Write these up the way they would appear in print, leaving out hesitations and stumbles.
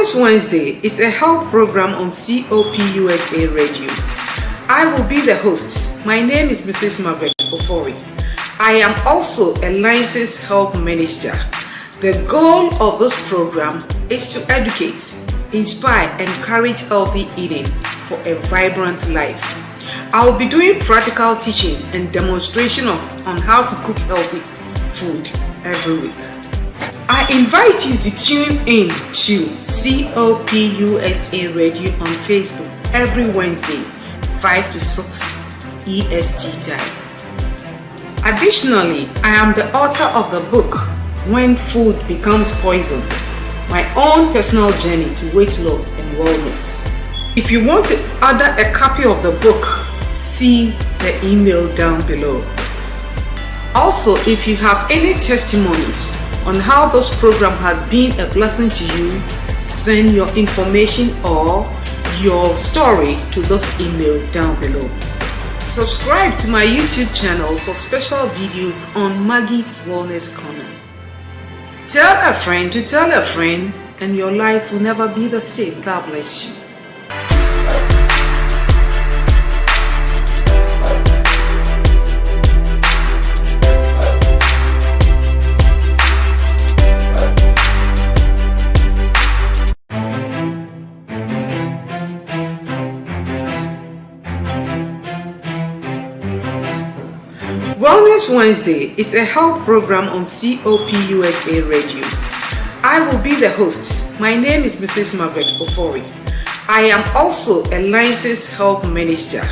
Wellness Wednesday is a health program on COPUSA Radio. I will be the host. My name is Mrs. Margaret Ofori. I am also a licensed health minister. The goal of this program is to educate, inspire, and encourage healthy eating for a vibrant life. I will be doing practical teachings and demonstration on how to cook healthy food every week. I invite you to tune in to COPUSA Radio on Facebook every Wednesday, 5 to 6 EST time. Additionally, I am the author of the book, When Food Becomes Poison, my own personal journey to weight loss and wellness. If you want to order a copy of the book, see the email down below. Also, if you have any testimonies on how this program has been a blessing to you, send your information or your story to this email down below. Subscribe to my YouTube channel for special videos on Maggie's Wellness Corner. Tell a friend to tell a friend, and your life will never be the same. God bless you. Wellness Wednesday is a health program on COPUSA Radio. I will be the host. My name is Mrs. Margaret Ofori. I am also a licensed health minister.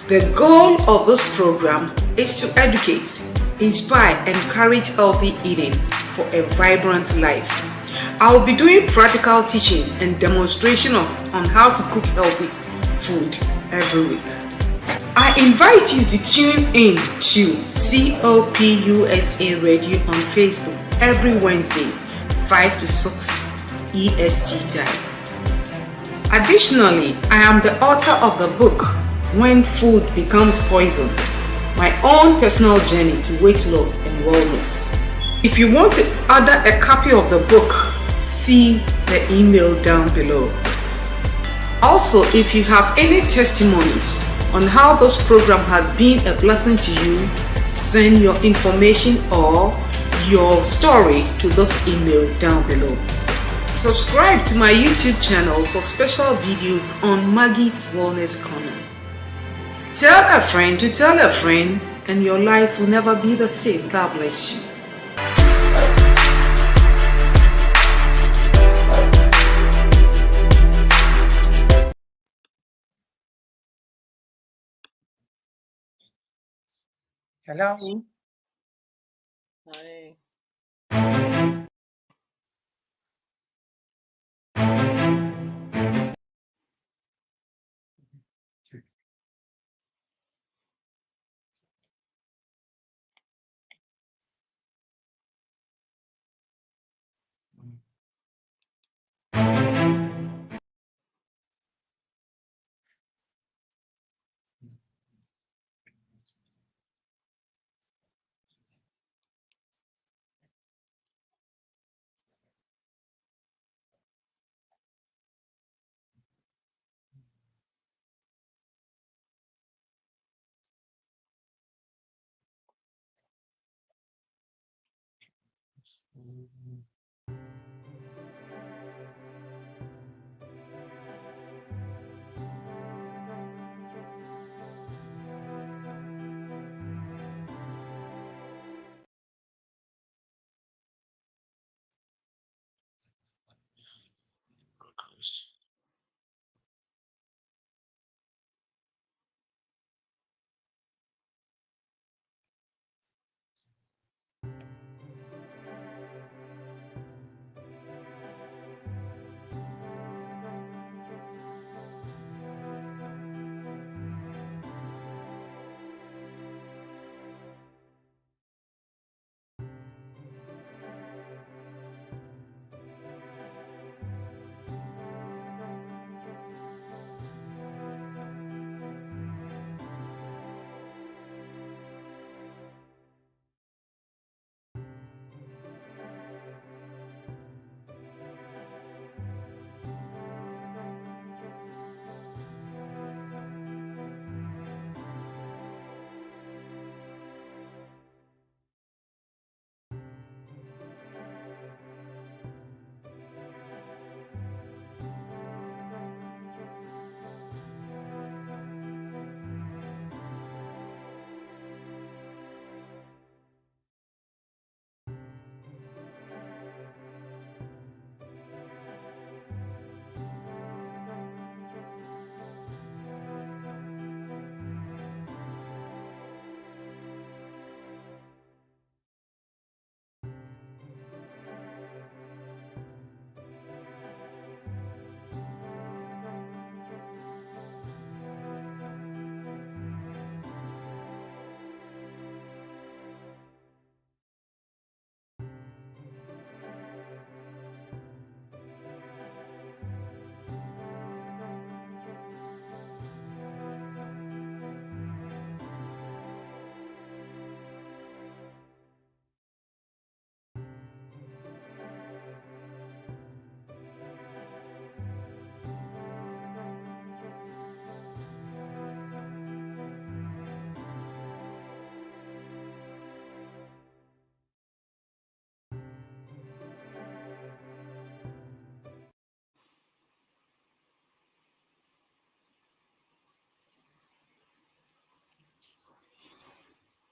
The goal of this program is to educate, inspire, and encourage healthy eating for a vibrant life. I will be doing practical teachings and demonstration on how to cook healthy food every week. I invite you to tune in to COPUSA Radio on Facebook every Wednesday, 5 to 6 EST time. Additionally, I am the author of the book, When Food Becomes Poison, my own personal journey to weight loss and wellness. If you want to order a copy of the book, see the email down below. Also, if you have any testimonies on how this program has been a blessing to you, send your information or your story to this email down below. Subscribe to my YouTube channel for special videos on Maggie's Wellness Corner. Tell a friend to tell a friend, and your life will never be the same. God bless you. Hello. Hi.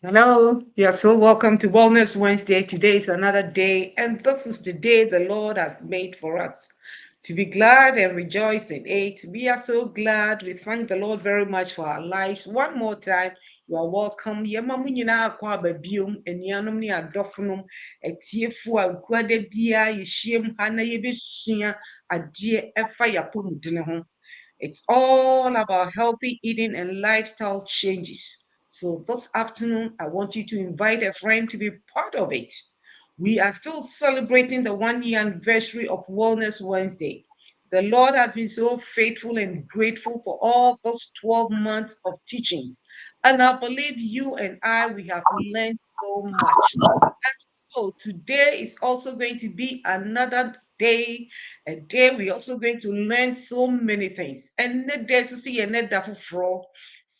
Hello, you are so welcome to Wellness Wednesday. Today is another day, and this is the day the Lord has made for us to be glad and rejoice in it. We are so glad. We thank the Lord very much for our lives. One more time, you are welcome. Yɛma mo nyinaa akɔ aba biom, anuanom ne adɔfonom, atiefoɔ a nkwada biara yɛhyia mu ha na yɛbɛsua adeɛ ɛfa yɛapɔmudene ho. It's all about healthy eating and lifestyle changes. So this afternoon, I want you to invite a friend to be part of it. We are still celebrating the 1 year anniversary of Wellness Wednesday. The Lord has been so faithful and grateful for all those 12 months of teachings. And I believe you and we have learned so much. And so today is also going to be another day, a day we're also going to learn so many things. And there's to see another for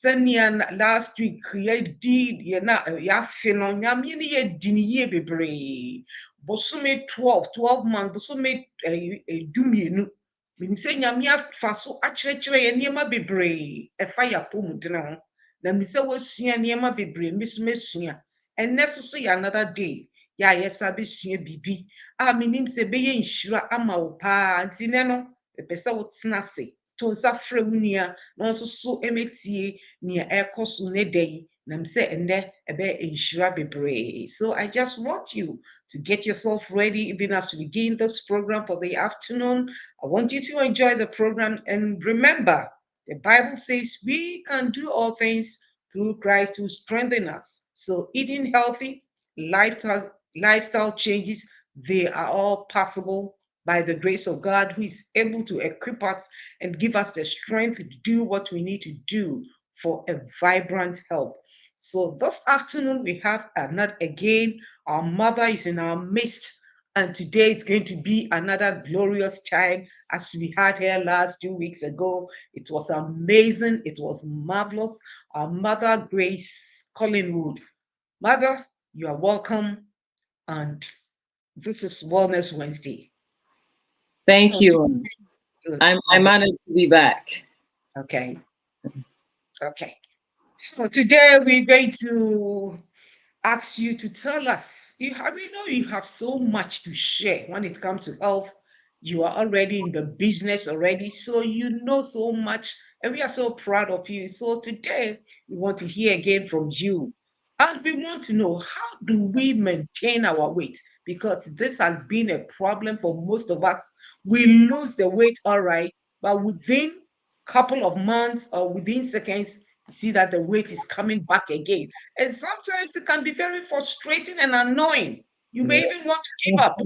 Senian last week, you did, you know, ya finon, ya mean, ye dini bebre. Bosume 12 months, bosume duminu. Minim sɛ nyame afa so akyerɛkyerɛ yɛ nneɛma bebree ɛfa yɛapɔmudene ho na mi sɛ woasua nneɛma bebree mi so mesua ɛnnɛ so yɛ another day yɛ a yɛsa bɛsua biribi a menim sɛ ɛbɛyɛ nhyira ama wo paa nti nnɛ no ɛpɛ sɛ wotena ase to nsa frɛ wo nua na ɔnso so ɛmɛtie nea ɛkɔ so ne da yi nam sɛ ɛnnɛ ɛbɛyɛ nhyira bebree. So I just want you to get yourself ready even as we begin this program for the afternoon. I want you to enjoy the program and remember the Bible says we can do all things through Christ who strengthens us. So eating healthy, lifestyle changes, they are all possible by the grace of God who is able to equip us and give us the strength to do what we need to do for a vibrant health. So this afternoon we have another again. Our mother is in our midst, and today it's going to be another glorious time as we had here last 2 weeks ago. It was amazing. It was marvelous. Our mother, Grace Collingwood. Mother, you are welcome. And this is Wellness Wednesday. Thank you. I'm honored to be back. Okay. Okay. So today we're going to ask you to tell us. We know you have so much to share when it comes to health. You are already in the business already, so you know so much, and we are so proud of you. So today we want to hear again from you. And we want to know, how do we maintain our weight? Because this has been a problem for most of us. We lose the weight, all right, but within a couple of months or within seconds, you see that the weight is coming back again. And sometimes it can be very frustrating and annoying. You may even want to give up.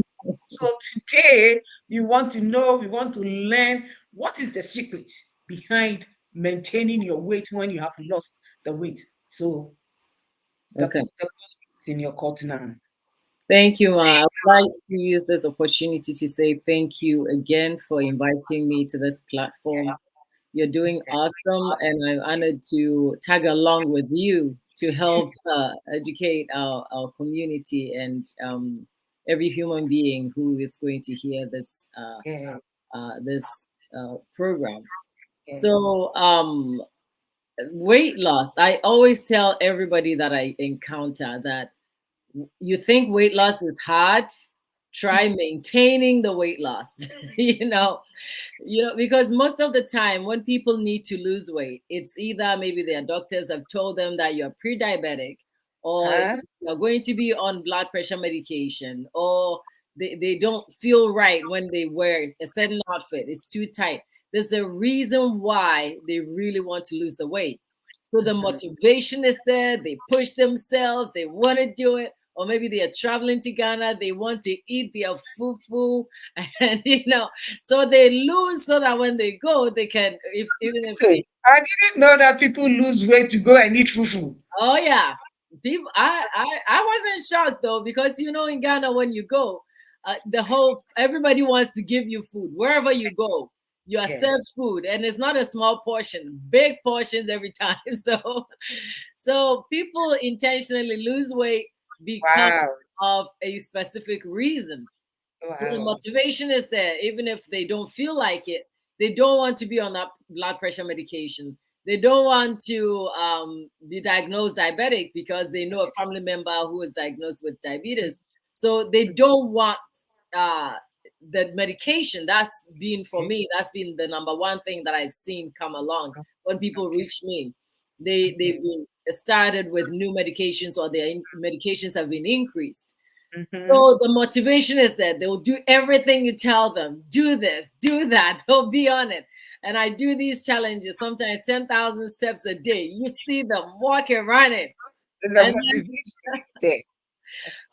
So today, we want to know, we want to learn what is the secret behind maintaining your weight when you have lost the weight. So the is in your court now. Thank you, Ma. I would like to use this opportunity to say thank you again for inviting me to this platform. You're doing awesome, and I'm honored to tag along with you to help educate our community and every human being who is going to hear this program. Yes. So weight loss. I always tell everybody that I encounter that you think weight loss is hard, try maintaining the weight loss. you know, because most of the time when people need to lose weight, it's either maybe their doctors have told them that you're pre-diabetic, or you're going to be on blood pressure medication, or they don't feel right when they wear a certain outfit. It's too tight. There's a reason why they really want to lose the weight. So the motivation is there. They push themselves. They want to do it. Or maybe they are traveling to Ghana. They want to eat their fufu, and so they lose so that when they go, they can. I didn't know that people lose weight to go and eat fufu. Oh yeah, people. I wasn't shocked though, because in Ghana when you go, everybody wants to give you food wherever you go. You are served food, and it's not a small portion, big portions every time. So people intentionally lose weight because of a specific reason. Wow. So the motivation is there, even if they don't feel like it. They don't want to be on that blood pressure medication. They don't want to be diagnosed diabetic because they know a family member who is diagnosed with diabetes. So they don't want uh, the medication. That's been for me. That's been the number one thing that I've seen come along when people Okay. reach me. They've been started with new medications or their medications have been increased. Mm-hmm. So the motivation is that they'll do everything you tell them. Do this, do that. They'll be on it. And I do these challenges, sometimes 10,000 steps a day. You see them walking, running. And the And motivation is there.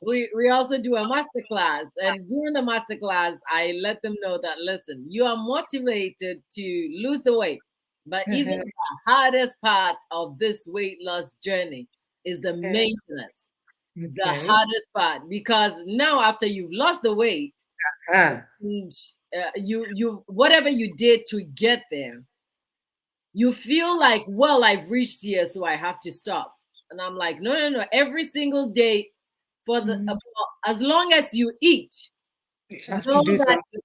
we also do a master class. And during the master class, I let them know that, listen, you are motivated to lose the weight. But even the hardest part of this weight loss journey is the Okay. maintenance, the Okay. hardest part, because now after you've lost the weight, Ah. and you whatever you did to get there, you feel like, well, I've reached here, so I have to stop. And I'm like, no, no, no. Every single day, for the Mm. as long as you eat, You have to know do that, something.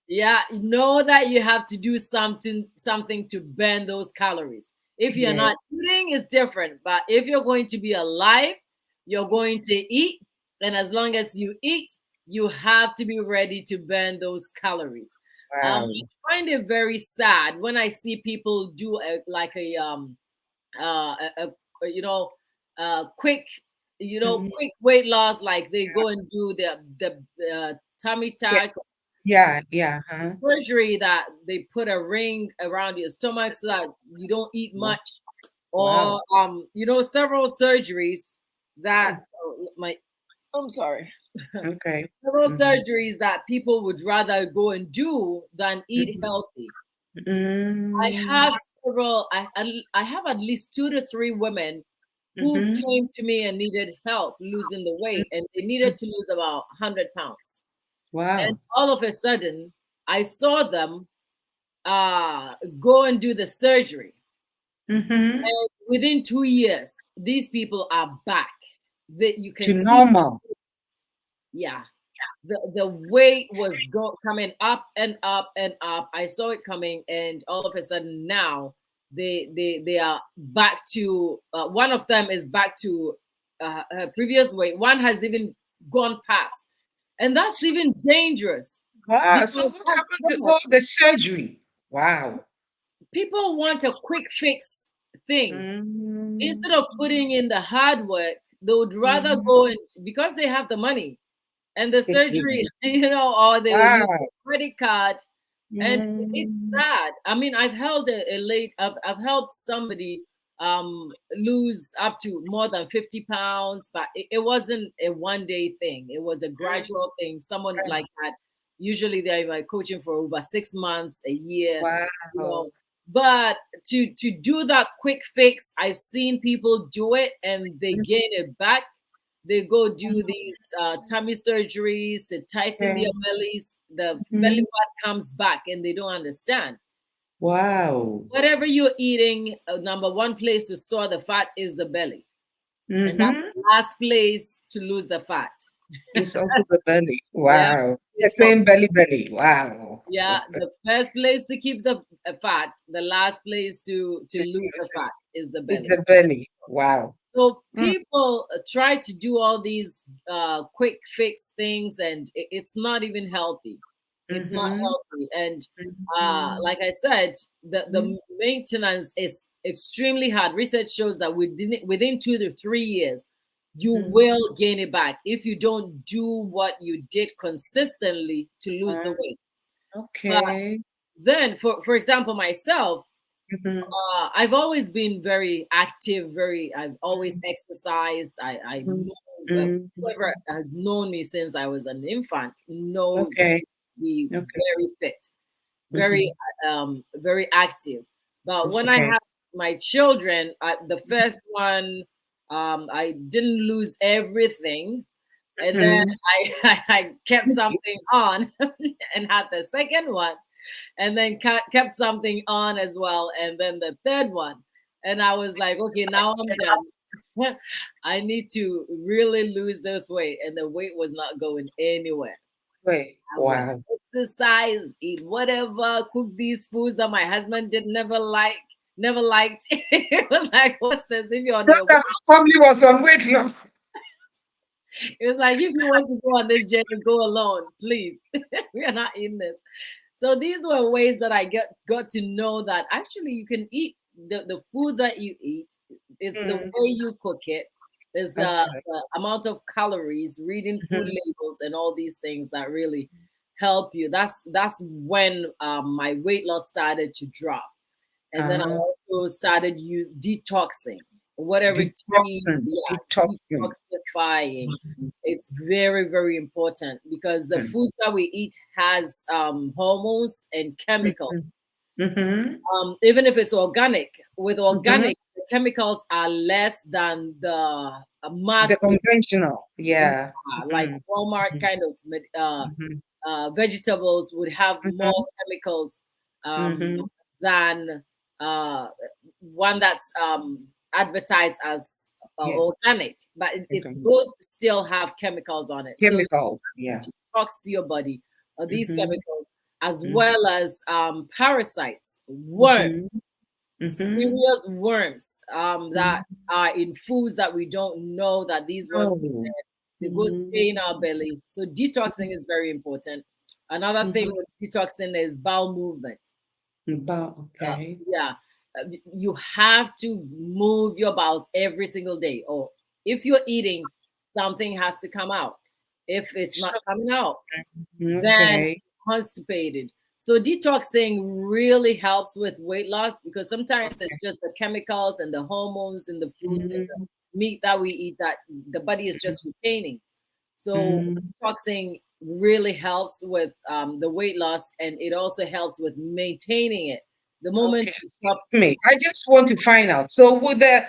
yeah, know that you have to do something to burn those calories. If you're Yeah. not eating, it's different. But if you're going to be alive, you're going to eat. And as long as you eat, you have to be ready to burn those calories. Wow. I find it very sad when I see people do a you know quick Mhm. quick weight loss, like they go and do the tummy Yeah. tuck Yeah. Yeah. Huh? surgery, that they put a ring around your stomach so that you don't eat Wow. much, Wow. or several surgeries that Mm. my I'm sorry, Okay. several Mm-hmm. surgeries that people would rather go and do than eat Mm-hmm. healthy. I Mm. have several. I have at least 2 to 3 women who Mm-hmm. came to me and needed help losing the weight, and they needed to lose about 100 pounds. And Wow. all of a sudden, I saw them go and do the surgery. Mm-hmm. And within 2 years, these people are back. That you can To see, normal. yeah, the weight was coming up and up and up. I saw it coming, and all of a sudden now they are back to. One of them is back to her previous weight. One has even gone past, and that's even dangerous Wow. So because what that's happened to what all the surgery? Wow. people want, a quick fix thing. Mm. Instead of putting in the hard work, they would rather Mhm. go and, because they have the money and the surgery, or they will use Wow. a credit card. And it's Mm. sad. I mean, I've held I've helped somebody lose up to more than 50 pounds, but it wasn't a 1 day thing. It was a gradual thing. Someone like that, usually they're like coaching for over 6 months, a year, you Wow. know. But to do that quick fix, I've seen people do it and they gain it back. They go do these tummy surgeries to tighten their bellies. The belly Mhm. fat comes back and they don't understand. Wow. Whatever you're eating, number one place to store the fat is the belly. And that's Mhm. the last place to lose the fat. It's also the belly. Yeah. Wow. The It's for same belly belly. Wow. Yeah, the first place to keep the fat, the last place to lose the fat is the It's belly. the belly. Wow. So Mm. people try to do all these quick fix things, and it's not even healthy. It's not Mhm. healthy, and Mhm. like I said, the Mhm. maintenance is extremely hard. Research shows that within 2 to 3 years, you Mhm. will gain it back if you don't do what you did consistently to lose the Ah, weight. But okay. then, for example, myself, Mhm. I've always been very active, I've always exercised. I Mhm. move. Mhm. Whoever has known me since I was an infant knows Okay. me Okay. very fit, very, Mhm. very active. But when I Okay. had my children, the first one, I didn't lose everything. And then Mhm. I kept something on and had the second one, and then kept something on as well, and then the third one, and I was like, okay, now I'm done. I need to really lose this weight, and the weight was not going anywhere. Wait. I would Wow. exercise, eat whatever, cook these foods that my husband did never like, never liked. It was like, what's this? If you're on your, Brother, our family was on weight loss. it was like, if you want to go on this journey, go alone, please. We are not in this. So these were ways that I got to know that actually you can eat the food that you eat is the way you cook it. Is the amount of calories, reading food labels, and all these things that really help you. That's when my weight loss started to drop, and then I also started detoxing, whatever detoxifying. It's very, very important because the foods that we eat has hormones and chemicals. Even if it's organic, with organic, the chemicals are less than the the conventional, like Walmart kind of vegetables would have more chemicals than one that's advertised as organic, but it both still have chemicals on it. Chemicals, so it detox your body of these chemicals, as well as parasites, worms, serious worms that are in foods that we don't know that these worms they go stay in our belly. So detoxing is very important. Another thing with detoxing is bowel movement. You have to move your bowels every single day, or if you're eating, something has to come out. If it's not coming out, then constipated. So detoxing really helps with weight loss because sometimes it's just the chemicals and the hormones in the foods and the meat that we eat that the body is just retaining. So detoxing really helps with the weight loss, and it also helps with maintaining it. The moment you stop, I just want to find out. So with the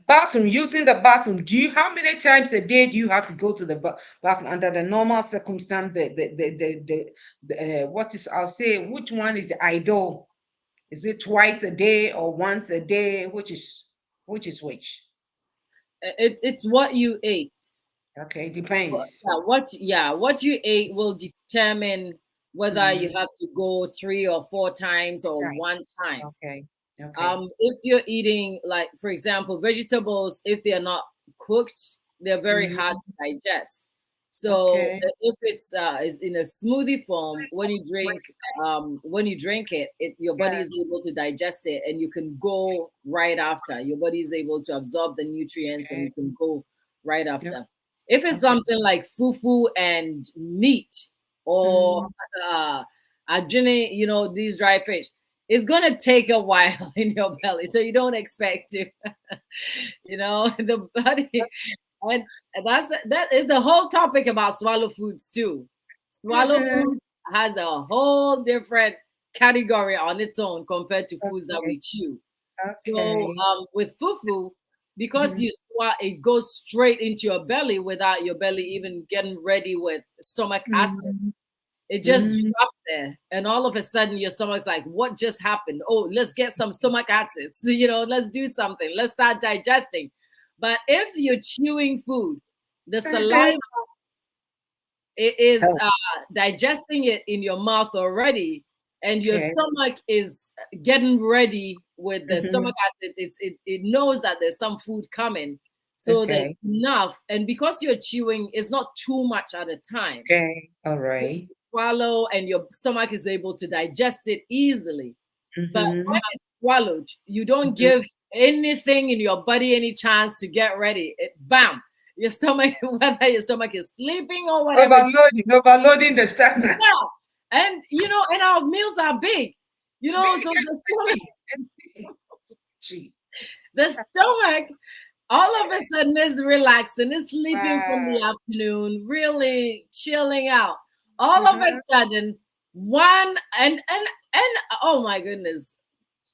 bathroom, using the bathroom, how many times a day do you have to go to the bathroom under the normal circumstance? What is, I'll say, which one is the ideal? Is it twice a day or once a day? Which? It's what you ate. Okay, it depends. What you ate will determine whether you have to go 3 or 4 times or one time. Okay. If you're eating, like, for example, vegetables, if they're not cooked, they're very hard to digest. So if it's in a smoothie form, when you drink it, your body is able to digest it, and you can go right after. Your body is able to absorb the nutrients, and you can go right after. If it's something like fufu and meat, or adjini, these dry fish, it's gonna take a while in your belly, so you don't expect to, the body. And that is a whole topic about swallow foods too. Swallow foods has a whole different category on its own compared to foods that we chew. So with fufu, because you swallow, it goes straight into your belly without your belly even getting ready with stomach acid. It just drops there, and all of a sudden your stomach's like, what just happened? Oh, let's get some stomach acid. So, let's do something. Let's start digesting. But if you're chewing food, the saliva is digesting it in your mouth already, and your stomach is getting ready with the stomach acid. It knows that there's some food coming. So there's enough. And because you're chewing, it's not too much at a time. Okay, all right. So swallow, and your stomach is able to digest it easily. But when it's swallowed, you don't give anything in your body any chance to get ready. Bam! Your stomach, whether your stomach is sleeping or whatever. Overloading the stomach. Yeah. And and our meals are big. So the stomach all of a sudden is relaxed and is sleeping from the afternoon, really chilling out. All of a sudden, one and oh my goodness,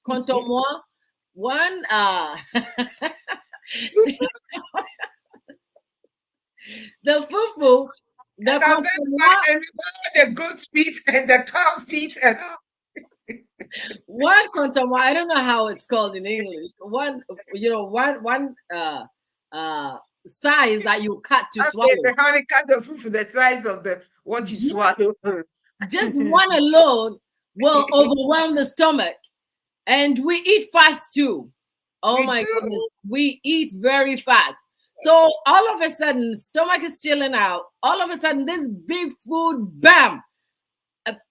contour one the fufu, the goat feet and the cow feet and one contour, I don't know how it's called in English. One size that you cut to swallow. The honey cut the fufu the size of what you swallow. Just one alone will overwhelm the stomach. And we eat fast too. Oh We my do. goodness, we eat very fast. So all of a sudden, stomach is chilling out. All of a sudden, this big food, bam!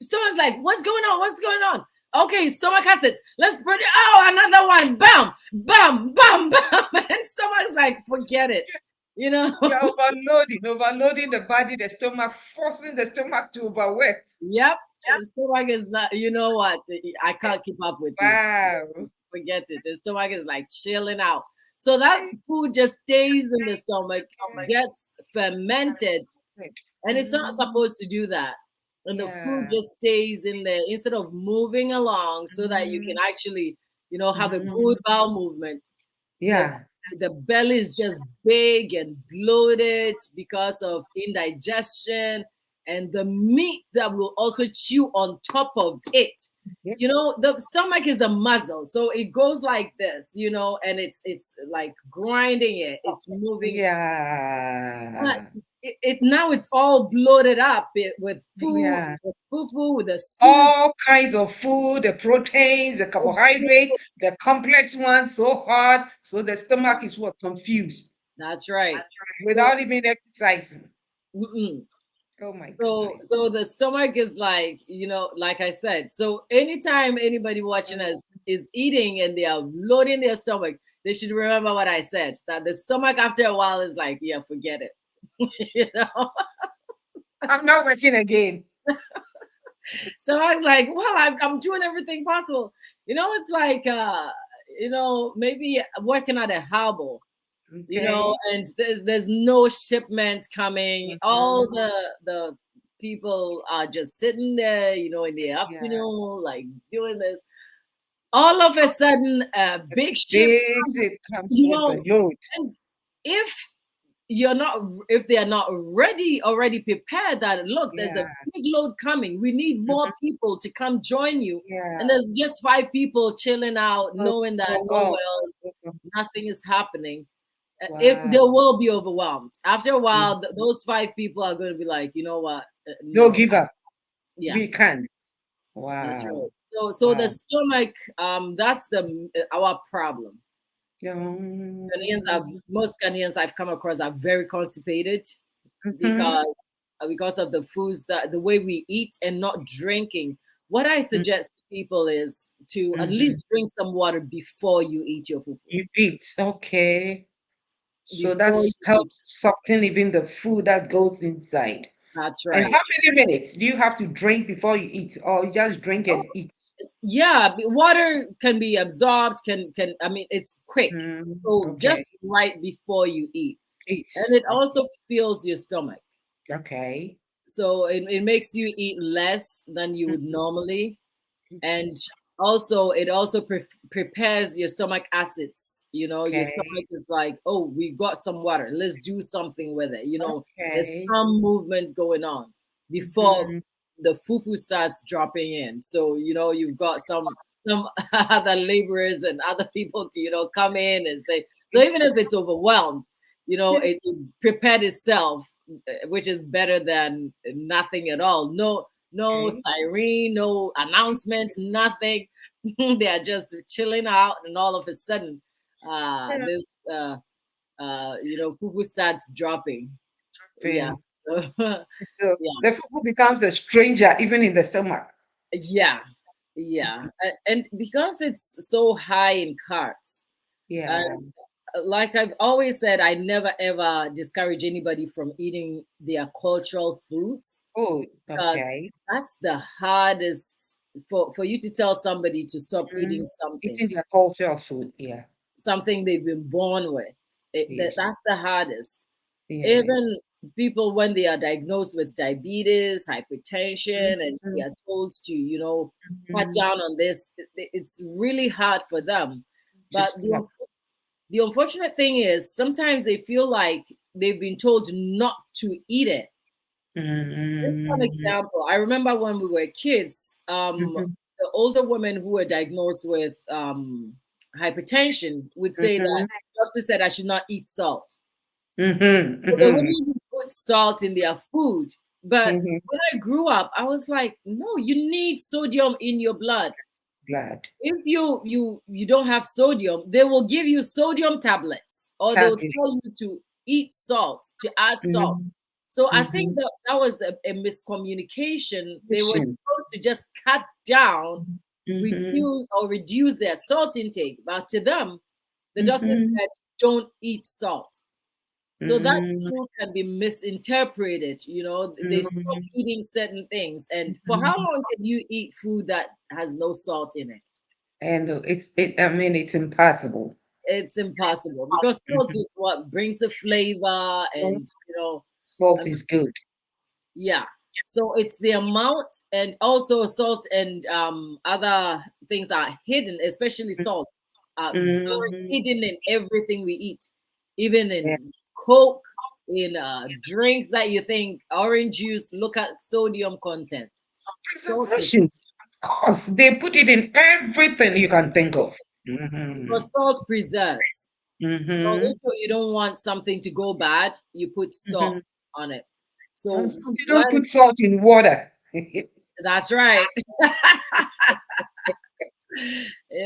Stomach's like, what's going on? What's going on? Okay, stomach acids. Let's put it. Oh, another one. Bam, bam, bam, bam. And stomach's like, forget it. You know. You're overloading the body, the stomach, forcing the stomach to overwork. Yep. The stomach is not. You know what? I can't keep up with you. Wow. Forget it. The stomach is like chilling out. So that food just stays in the stomach, gets fermented, and it's not supposed to do that. And the food Yeah. just stays in there instead of moving along so that you can actually, have a good bowel movement. The, Yeah. the belly is just big and bloated because of indigestion and the meat that will also chew on top of it. Yep. The stomach is a muscle, so it goes like this, and it's like grinding it, it's moving. Yeah. It now it's all bloated up with food, Yeah. with fufu, with the soup. All kinds of food, the proteins, the carbohydrate, the complex ones, so hard. So the stomach is what? Confused That's right. without even exercising. Mm-mm. Oh my So goodness. so the stomach is like, like I said. So anytime anybody watching us is eating and they are loading their stomach, they should remember what I said. That the stomach after a while is like, yeah, forget it. you know, I'm not watching again. Stomach's like, well, I'm doing everything possible. It's like maybe working at a harbor. Okay. And there's no shipment coming. All Mhm. the people are just sitting there, in the Yeah. afternoon, like doing this. All of a sudden, a A big ship, big ship comes you with the know, load. and if if they are not already prepared that look, there's a Yeah. big load coming. We need more Mhm. people to come join you. And Yeah. there's just five people chilling out, Oh, knowing that, oh, oh wow. well, nothing is happening. They Wow. will be overwhelmed after a Mm. while. Those five people are going to be like, you know what, No, no. give up. Yeah, We can't. that's right. Wow. So the Wow. stomach, that's our problem. Ghanaians are Mhm. Most Ghanaians I've come across are very constipated Mhm. because of the foods, that the way we eat and not drinking. What I suggest to people is to at Mhm. least drink some water before you eat your food. You eat. Okay. So Before that's you eat. helps soften even the food that goes inside. That's And right. how many minutes do you have to drink before you eat, or you just drink and eat? Yeah, water can be absorbed, can I mean, it's quick. So Okay. just right before you eat. Eat. And it also fills your stomach. Okay. So it makes you eat less than you would Mhm. normally. And Eat. also it also prepares your stomach acids. Your Okay. stomach is like, oh, we got some water, let's do something with it. There's Okay. some movement going on before Mhm. the fufu starts dropping in. So you've got some other laborers and other people to come in and say. So even if it's overwhelmed, it prepared itself, which is better than nothing at all. No Okay. siren, no announcements, nothing. They are just chilling out, and all of a sudden, Yeah. this fufu starts dropping. Yeah. Pain. So, So yeah. the fufu becomes a stranger even in the stomach. Yeah. Yeah. And because it's so high in carbs, Yeah. and like I've always said, I never ever discourage anybody from eating their cultural foods, Oh, because okay. that's the hardest for you to tell somebody to stop eating Mm. something Eating their cultural food. Yeah. something they've been born with. Yes. That's the hardest. Yeah. Even people when they are diagnosed with diabetes, hypertension, and they Mhm. are told to cut Mhm. down on this, it's really hard for them. But Just love. the unfortunate thing is sometimes they feel like they've been told not to eat it. Just one Mhm. example, I remember when we were kids, Mhm. the older women who were diagnosed with hypertension would say that Mhm. doctor said I should not eat salt. Mhm. So they Mhm. wouldn't put salt in their food. But Mhm. when I grew up, I was like, no, you need sodium in your blood. Glad. If you don't have sodium, they will give you sodium tablets, or they'll tell Tablets. you to eat salt, to add salt. Mm-hmm. So I think Mm-hmm. that was a miscommunication. They were Listen. supposed to just cut down, Mm-hmm. reduce their salt intake, but to them, the doctor Mm-hmm. said don't eat salt. So that Mm-hmm. food can be misinterpreted. They stop Mm-hmm. eating certain things. And for how Mm-hmm. long can you eat food that has no salt in it? And I mean, it's impossible. It's impossible because salt Mhm. is what brings the flavor, Well, and salt um, is good. yeah. So it's the amount, and also salt and other things are hidden, especially salt, are very Mm-hmm. hidden in everything we eat, even Yeah. in Coke, in drinks that you think orange juice. Look at sodium content. Salt is Preservations. Of course, they put it in everything you can think of. Mm-hmm. because salt preserves. So Mm-hmm. if you don't want something to go bad, you put salt Mm-hmm. on it. And So you don't when put salt in water. that's right.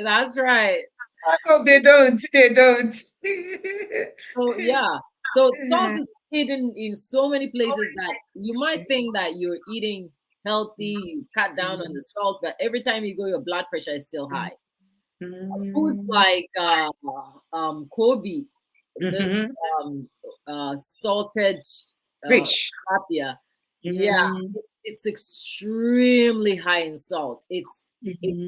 That's right. I hope they don't. They don't. So yeah. So salt is hidden in so many places that you might think that you're eating healthy, you cut down on the salt, but every time you go, your blood pressure is still high. Foods Mm-hmm. like Kobe, this Mm-hmm. um, salted uh, Fish. tilapia, yeah, Mm-hmm. it's extremely high in salt. Mm-hmm.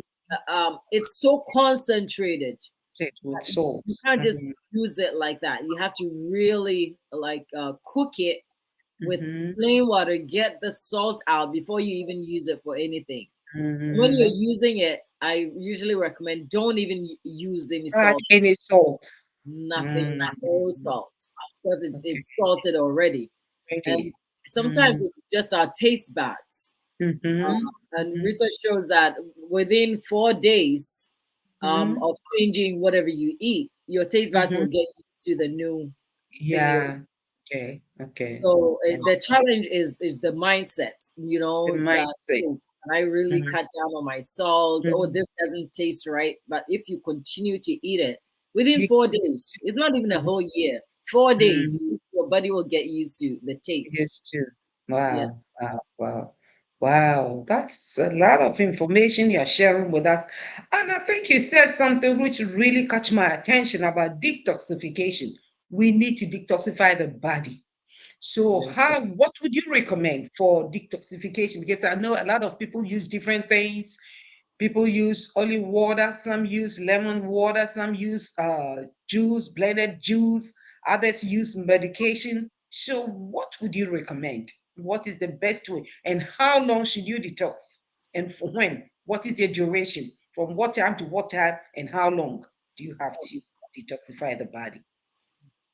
It's so concentrated. Sit with salt. You can't just Mm-hmm. use it like that. You have to really like cook it with Mm-hmm. plain water, get the salt out before you even use it for anything. When you're Mm-hmm. using it, I usually recommend don't even use any Add salt. any salt. Nothing, no Mm-hmm. salt, because Okay. it's salted already. And Ready. sometimes Mm-hmm. it's just our taste buds. Mm-hmm. And research shows that within 4 days Mm-hmm. of changing whatever you eat, your taste buds Mm-hmm. will get used to the new thing you're. Yeah. Okay. Okay. So Yeah. the challenge is the mindset, The that mindset. oh, can I really Mm-hmm. cut down on my salt? Oh, Mm-hmm. this doesn't taste right. But if you continue to eat it within You, 4 days, it's not even a whole year. 4 days, mm-hmm. your body will get used to the taste. Used to. Yeah. Wow. Wow. Wow. Wow. That's a lot of information you're sharing with us. And I think you said something which really caught my attention about detoxification. We need to detoxify the body. So, what would you recommend for detoxification? Because I know a lot of people use different things. People use olive water, some use lemon water, some use juice, blended juice, others use medication. So, what would you recommend? What is the best way? And how long should you detox? And for when? What is the duration? From what time to what time? And how long do you have to detoxify the body?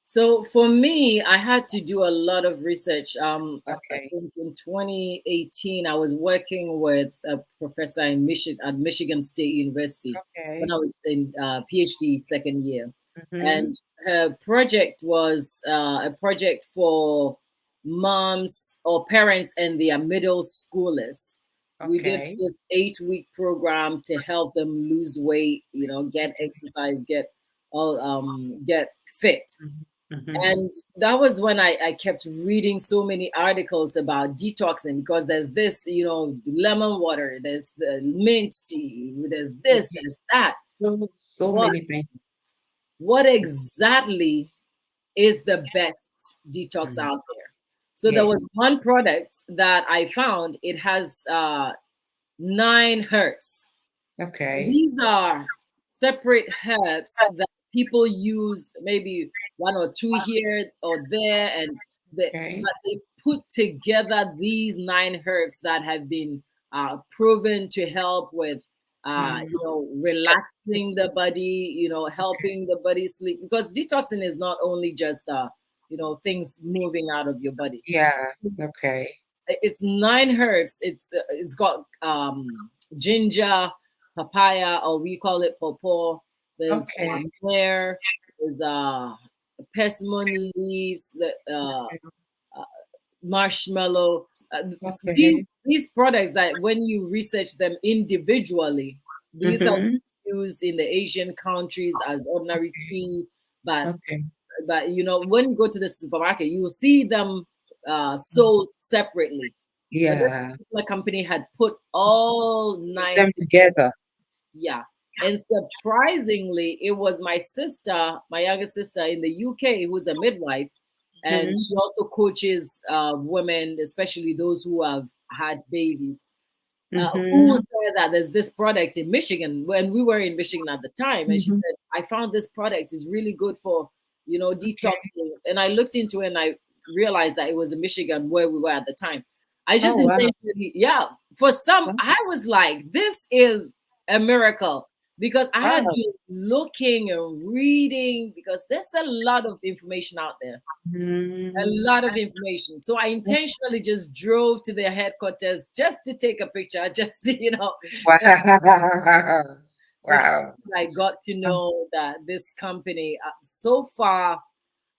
So for me, I had to do a lot of research. I Okay. think in 2018, I was working with a professor in at Michigan State University when Okay. I was in PhD second year, Mm-hmm. and her project was a project for moms or parents and their middle schoolers. We did Okay. this 8-week program to help them lose weight, get exercise, get fit. Mm-hmm. And that was when I kept reading so many articles about detoxing, because there's this, lemon water, there's the mint tea, there's this, there's that. So But many things. what exactly is the best detox Mm. out there? So there Yes. was one product that I found. It has 9 herbs. Okay. These are separate herbs that people use, maybe one or two here or there, and Okay. but they put together these 9 herbs that have been proven to help with, Mm. relaxing It's- the body, Okay. helping the body sleep. Because detoxing is not only just, things moving out of your body. Yeah. Okay. It's 9 herbs. It's got ginger, papaya, or we call it pawpaw. There's Okay. myrrh. There's persimmon leaves. The uh, marshmallow. Okay. These products that when you research them individually, These are Mm-hmm. used in the Asian countries as ordinary tea, but Okay. when you go to the supermarket, you will see them sold separately. But this Yeah. particular company had put all Put nine them together. together. Yeah. And surprisingly, it was my sister, my younger sister in the UK, who's a midwife, and Mm-hmm. she also coaches women, especially those who have had babies, who Mm-hmm. said that there's this product in Michigan when we were in Michigan at the time. And she Mm-hmm. said, I found this product is really good for, Okay. detoxing. And I looked into it and I realized that it was in Michigan where we were at the time. I just Oh wow. intentionally, yeah, for some, Wow. I was like, this is a miracle because I had Wow. been looking and reading because there's a lot of information out there, a Mm. lot of information. So I intentionally just drove to their headquarters just to take a picture, just to, Wow. before Wow. I got to Um, know that this company, so far,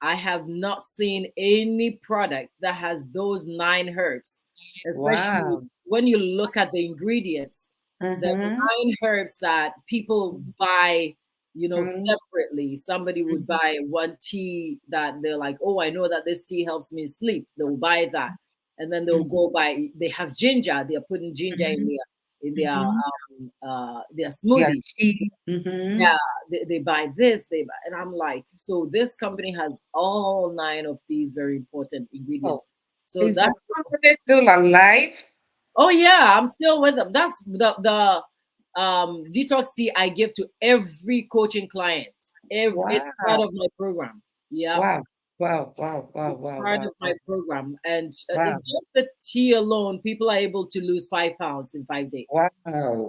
I have not seen any product that has those 9 herbs, especially Wow. when you look at the ingredients. The Mm-hmm. 9 herbs that people buy, Mm-hmm. separately. Somebody would buy one tea that they're like, oh, I know that this tea helps me sleep. They'll buy that. And then they'll Mm-hmm. go buy, they have ginger. They're putting ginger Mm-hmm. in Mm-hmm. their Yeah, smoothie. tea. Mm-hmm. Yeah, they buy this, and I'm like, so this company has all 9 of these very important Oh, ingredients. So is the that, company still alive? oh yeah, I'm still with them. That's the detox tea I give to every coaching client. It's part Wow. of my program. Yeah, Wow. Wow. Wow. Wow. it's Wow. part Wow. of my Wow. program, and Wow. just the tea alone, people are able to lose 5 pounds in 5 days. Wow.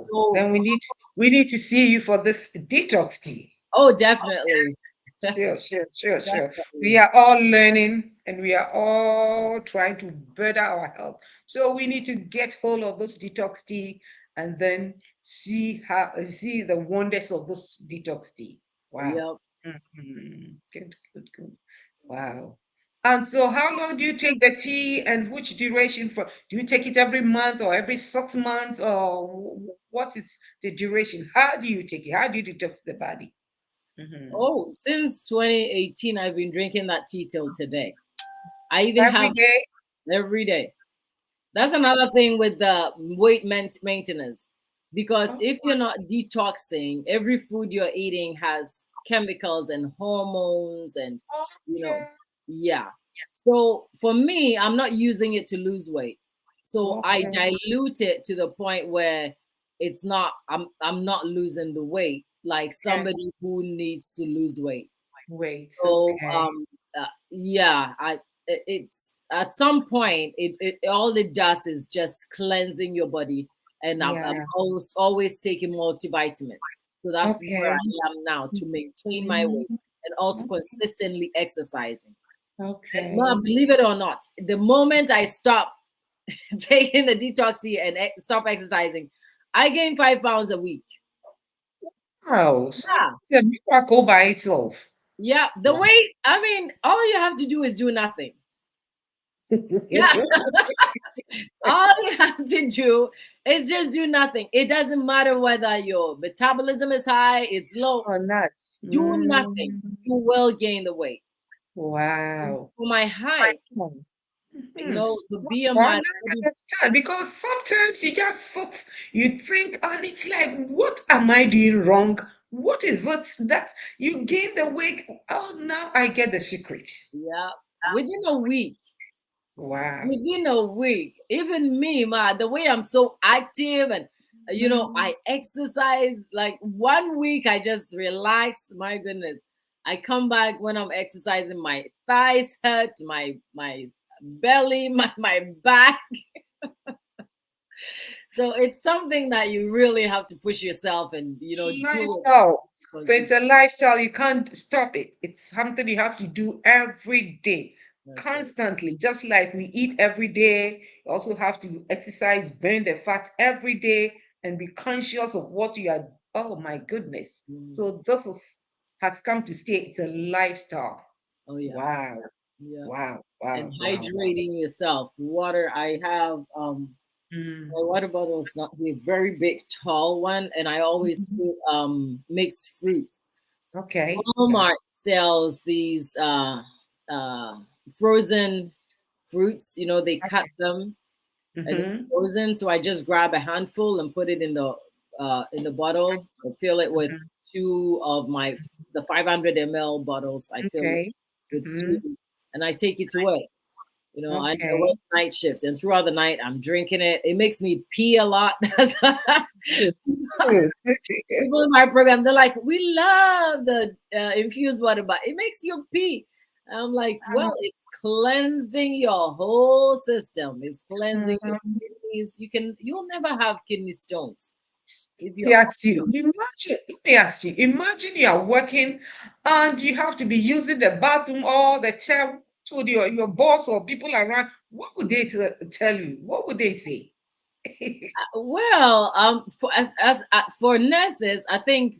So, Then we need to see you for this detox tea. oh, definitely, Sure, sure, sure, sure. We definitely. are all learning and we are all trying to better our health. So we need to get hold of this detox tea and then see the wonders of this detox tea. Wow. Yep. Good, good, good. Wow. And so how long do you take the tea and which duration for? Do you take it every month or every 6 months or what is the duration? How do you take it? How do you detox the body? Mhm. Oh, since 2018, I've been drinking that tea till today. I even Every have day? every day. That's another thing with the weight maintenance. Because Oh, if you're not detoxing, every food you're eating has chemicals and hormones, and, you know, okay. yeah. So for me, I'm not using it to lose weight. So I Okay. dilute it to the point where I'm not losing the weight like Okay. somebody who needs to lose weight. Wait. So Okay. yeah, it's at some point it all it does is just cleansing your body, and I'm Yeah. always taking multivitamins. So that's where Okay. I am now to maintain my weight Mhm. and also consistently exercising. And Okay. ma, believe it or not, the moment I stop taking the detox tea and stop exercising, I gain 5 pounds a week. Wow. So Yeah. it's a miracle by itself. Yeah. The Wow. weight, I mean, all you have to do is do nothing. Yeah. All you have to do is just do nothing. It doesn't matter whether your metabolism is high, it's low. Oh, nuts. Do nothing. You will gain the weight. Wow. For my height, Wow. the Well, BMI. now I understand because sometimes you just sit, you think, and it's like, what am I doing wrong? What is it that you gain the weight? Oh, now I get the secret. Yeah. Within a week, Wow. within a week, even me, ma, the way I'm so active and Mhm. I exercise like 1 week, I just relax. My goodness. I come back when I'm exercising, my thighs hurt, my belly, my back. So it's something that you really have to push yourself and do it Lifestyle. So it's consistently. a lifestyle. You can't stop it. It's something you have to do every day, That's right. constantly. Just like we eat every day, you also have to exercise, burn the fat every day, and be conscious of what you are. Oh my goodness. Mm. So this has come to stay. It's a lifestyle. Oh yeah, Wow. yeah. Wow. And Wow. Wow. Wow. hydrating yourself. Water. I have Mm. My water bottle is not a very big, tall one, and I always Mhm. put mixed fruits. Okay. Yeah. Walmart sells these uh, frozen fruits. You know, they cut Okay. them and it's Mm-hmm. frozen. So I just grab a handful and put it in the bottle. I fill it with Mm-hmm. two of my the 500 ml bottles. I fill it Okay. with two, Mm-hmm. and I take it to work. You know, I work Okay. night shift, and throughout the night, I'm drinking it. It makes me pee a lot. Good. Good. People in my program, they're like, "We love the infused water, but it makes you pee." I'm like, "Well, it's cleansing your whole system. It's cleansing your Mhm. kidneys. You'll never have kidney stones if Let me you're ask you, imagine you are working and you have to be using the bathroom all the time to your boss or people around. What would they tell you? What would they say? Well, for nurses, I think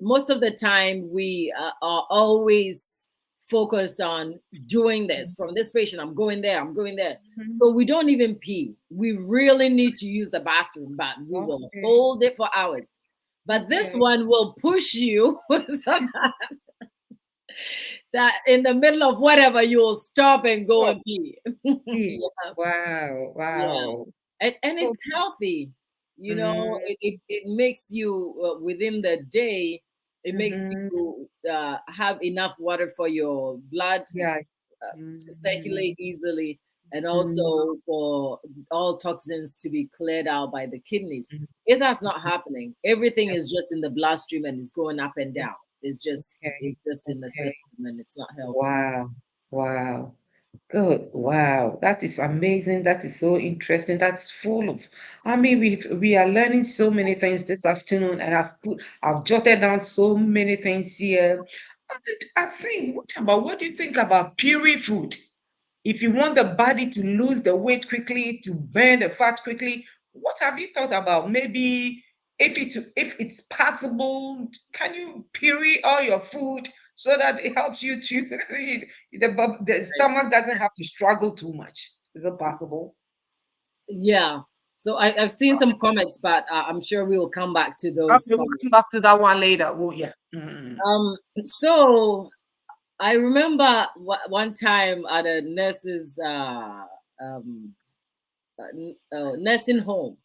most of the time we are always focused on doing this. From this patient, I'm going there, I'm going there. Mhm. So we don't even pee. We really need to use the bathroom, but we will Okay. hold it for hours. But this Okay. one will push you so that in the middle of whatever, you'll stop and go So, and pee. yeah. Yeah. Wow. Yeah, Wow. and So, it's healthy. You know, mm, it makes you within the day. It makes mhm. you have enough water for your blood Yeah. to circulate Mhm. easily, and Mhm. also for all toxins to be cleared out by the kidneys. Mhm. If that's not happening, everything Yeah. is just in the bloodstream and it's going up and down. Okay. It's in the Okay. system and it's not healthy. Wow. Wow. Good. Wow. That is amazing. That is so interesting. That's full of, I mean, we are learning so many things this afternoon, and I've jotted down so many things here. And I think, what do you think about puri food? If you want the body to lose the weight quickly, to burn the fat quickly, what have you thought about? Maybe if it's possible, can you puree all your food so that it helps you to the stomach doesn't have to struggle too much? Is it possible? Yeah. So I've seen some comments, but I'm sure we will come back to those Okay, we'll comments. come back to that one later. Oh yeah. Mm. So I remember one time at a nurse's um, nursing home,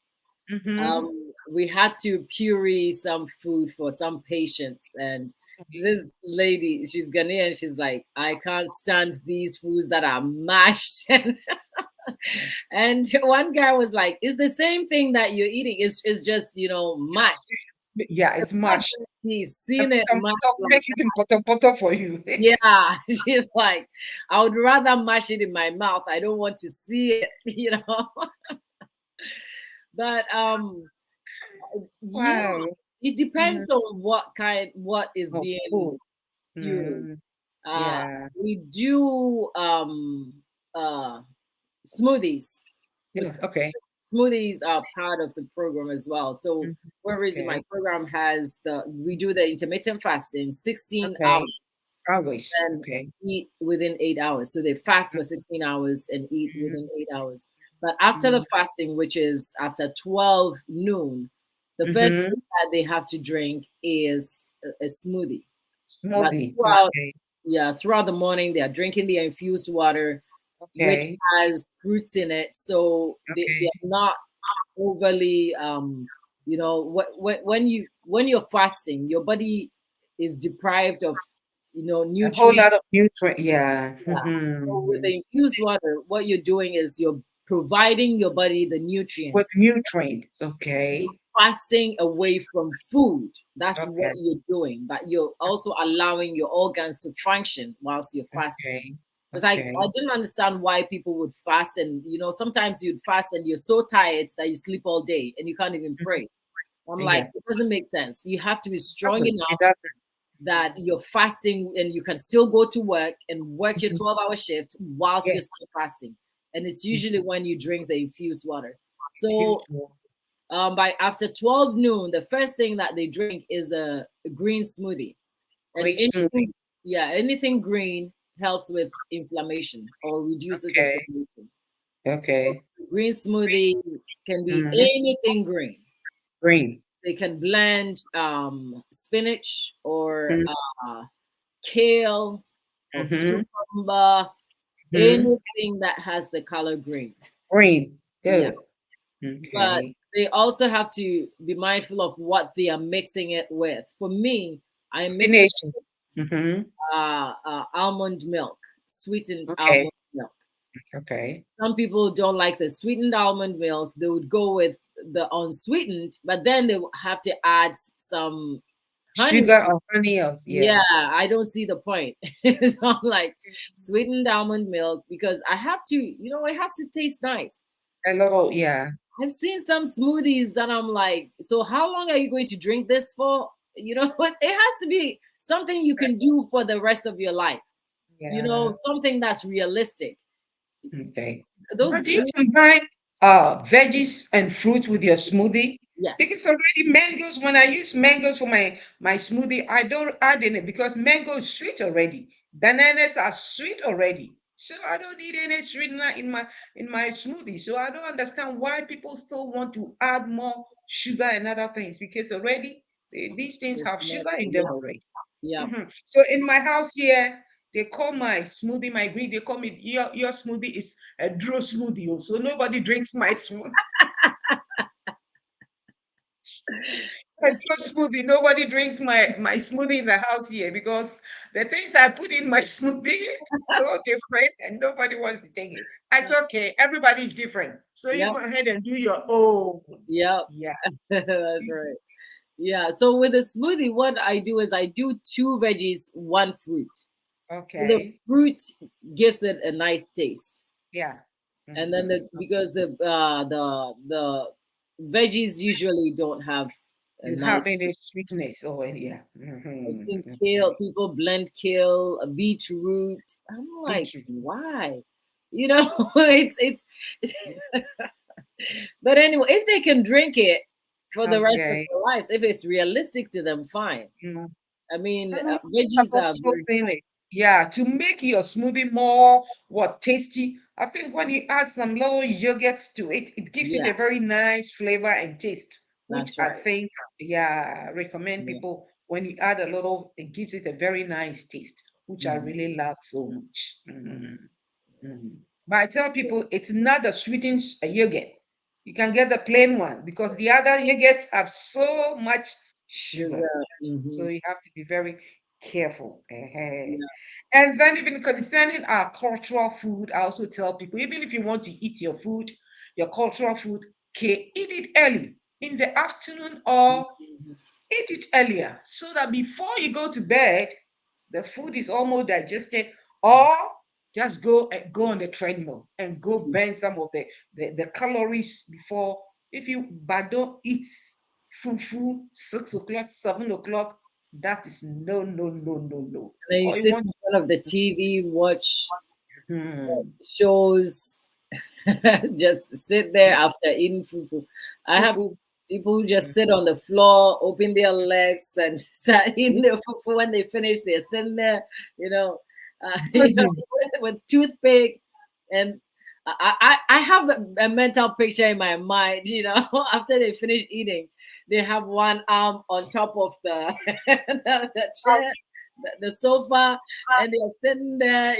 Mm-hmm. we had to puree some food for some patients, and this lady, she's Ghanaian, she's like, I can't stand these foods that are mashed. And one guy was like, it's the same thing that you're eating. It's just, mashed. Yeah, The it's fact mashed. that he's seen it Some mashed stuff like make it in potter for you. yeah, she's like, I would rather mash it in my mouth. I don't want to see it, But yeah, Wow. it Mm. depends on what is Oh, being food. pureed. Mm. Uh, Yeah. we do uh smoothies. Yeah. Okay. Smoothies are part of the program as well. So Mhm. one reason my Okay. program has we do the intermittent fasting, 16 Okay. hours Always. and Okay. eat within 8 hours. So they fast for Mhm. 16 hours and eat within 8 hours. But after the Mhm. fasting, which is after 12 noon, the first Mhm. thing that they have to drink is a smoothie. But Smoothie. Okay. throughout the morning, they are drinking the infused water, which Okay. has fruits in it. So they Okay. are not overly when you're fasting, your body is deprived of A whole nutrients. lot of nutrient. Yeah. Yeah. So with Mhm. the infused water, what you're doing is you're providing your body the With nutrients, nutrients. Okay. fasting away from food. That's what Okay. you're doing, but you're also allowing your organs to function whilst you're fasting. Okay. Because I Okay. didn't understand why people would fast, and sometimes you'd fast and you're so tired that you sleep all day and you can't even Mhm. pray. I'm like, Yeah. it doesn't make sense. You have to be strong It enough doesn't. that you're fasting and you can still go to work and work your Mhm. 12-hour shift whilst Yeah. you're still fasting. And it's Mhm. usually when you drink the infused water. So Huge one. by after 12 noon, the first thing that they drink is a green smoothie. And Great smoothie. anything green helps with inflammation or reduces Okay. inflammation. Okay. Green smoothie can be Mm-hmm. anything green. Green. They can blend spinach or kale or Mm-hmm. cucumber, Mm-hmm. anything that has the color green. Green. Yeah. Good. But Okay. they also have to be mindful of what they are mixing it with. For me, I mix it Combinations. Mm-hmm. almond milk, sweetened Okay. almond milk. Okay. Some people don't like the sweetened almond milk. They would go with the unsweetened, but then they have to add some honey. Sugar or honey else. Yeah. Yeah, I don't see the point. So I'm like, sweetened almond milk because I have to, it has to taste nice. A little, yeah. I've seen some smoothies that I'm like, so how long are you going to drink this for? But it has to be something you can do for the rest of your life. Yeah. Something that's realistic. Okay. Those But do you green, combine veggies and fruit with your smoothie? yes, Because already mangoes, when I use mangoes for my smoothie, I don't add in it because mango is sweet already. Bananas are sweet already. So I don't need any sweetener in my smoothie. So I don't understand why people still want to add more sugar and other things because already these things it's have more, sugar in them yeah, already. yeah. So in my house here, they call my smoothie, my green, they call me your smoothie is a draw smoothie. So nobody drinks my smoothie. A draw smoothie. Nobody drinks my smoothie in the house here because the things I put in my smoothie so different and nobody wants to take it. It's okay. Everybody's different. So you Yep, go ahead and do your own. yep. Yeah. That's right. Yeah. So with a smoothie, what I do is I do two veggies, one fruit. So the Okay. fruit gives it a nice taste, Yeah. and then Mhm. because the veggies usually don't have a You have nice. any sweetness or any, yeah. I've seen kale. Okay. People blend kale, beetroot. I'm like, Beetroot. why? It's but anyway, if they can drink it for the rest of Okay. their lives, if it's realistic to them, fine. Mm. I mean, And I've veggies are also very, seen is, yeah, to make your smoothie more tasty. I think when you add some little yogurt to it, it gives it yeah, a very nice flavor and taste, which that's I right. think, yeah, I recommend Yeah. people when you add a little, it gives it a very nice taste, which I Mhm. really love so much. But I tell people it's not the sweetened yogurt. You can get the plain one because the other yogurts have so much sugar. Sugar. So you have to be very careful. Yeah. And then even concerning our cultural food, I also tell people, even if you want to eat your food, your cultural food, okay, eat it early in the afternoon or Mhm. eat it earlier so that before you go to bed, the food is almost digested, or just go on the treadmill and go burn some of the calories before. If you but don't eat fufu 6 o'clock, 7 o'clock, that is no, no, no, no, no. And then you Or you sit want in front of the TV, watch hmm, shows, just sit there after eating fufu. I have fufu. people who just sit on the floor, open their legs, and start eating their fufu. When they finish, they're sitting there, you know, Mhm. with toothpick. And I have a mental picture in my mind, after they finish eating, they have one arm on top of the the chair, the sofa, and they're sitting there,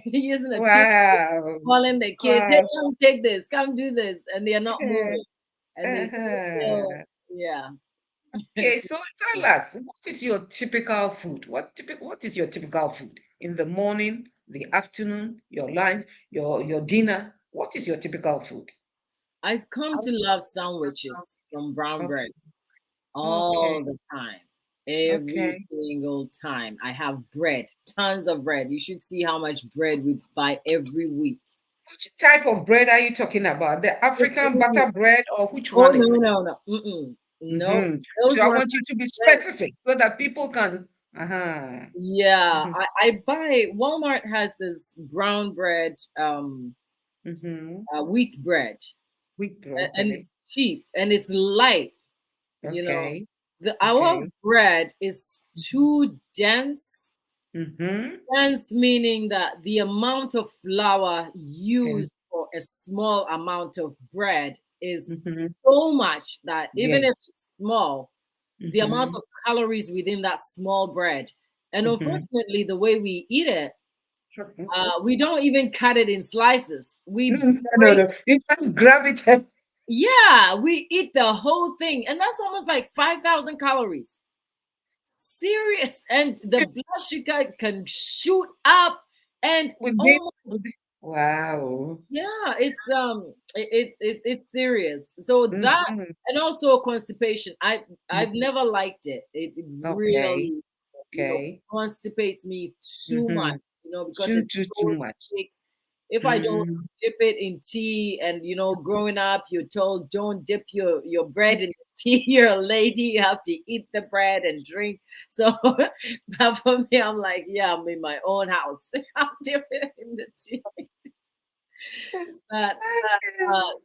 using a tooth, Wow. calling the kids, hey, Wow. come take this, come do this, and they're not Uh, moving, and they sit there. uh-huh. Yeah. Okay, It's- so tell us, what is your typical food? What is your typical food in the morning, the afternoon, your lunch, your dinner? What is your typical food? I've come to love sandwiches from brown bread Okay, okay, all the time. Every okay. single time. I have bread, tons of bread. You should see how much bread we buy every week. Which type of bread are you talking about? The African butter bread or which Oh, one is no, it? no, no. Mm-mm. No, So those I ones. want you to be specific so that people can. Uh-huh. Yeah, Mm-hmm. I buy. Walmart has this brown bread, Mm-hmm. wheat bread, Wheat bread, and okay, it's cheap and it's light. You know, okay, the our okay. bread is too dense. Mm-hmm. Dense meaning that the amount of flour And used for a small amount of bread is Mm-hmm. so much that even if Yes. it's small, the amount Mm-hmm. of calories within that small bread, and Mm-hmm. unfortunately, the way we eat it, Sure. we don't even cut it in slices. No, We no, no, break, no. You just grab it and yeah, we eat the whole thing, and that's almost like 5,000 calories. Serious, and the blood sugar can shoot up, and with it. oh Wow. yeah, it's serious. So that, Mm-hmm. and also constipation. I've never liked it. It Okay. really, Okay. constipates me too much. Mm-hmm. Because Too, it's too, too so much. thick. If I don't Mm. dip it in tea, and growing up, you're told don't dip your bread in the tea. You're a lady, you have to eat the bread and drink. So, but for me, I'm like, yeah, I'm in my own house. I'll dip it in the tea. But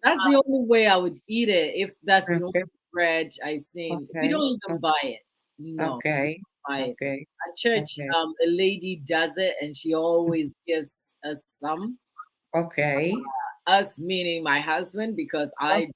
that's the only way I would eat it, if that's the only Okay. bread I've seen. We Okay. don't even buy it. No, we Okay. don't buy it. Okay. At church, Okay. a lady does it, and she always gives us some. Okay. Us meaning my husband, because I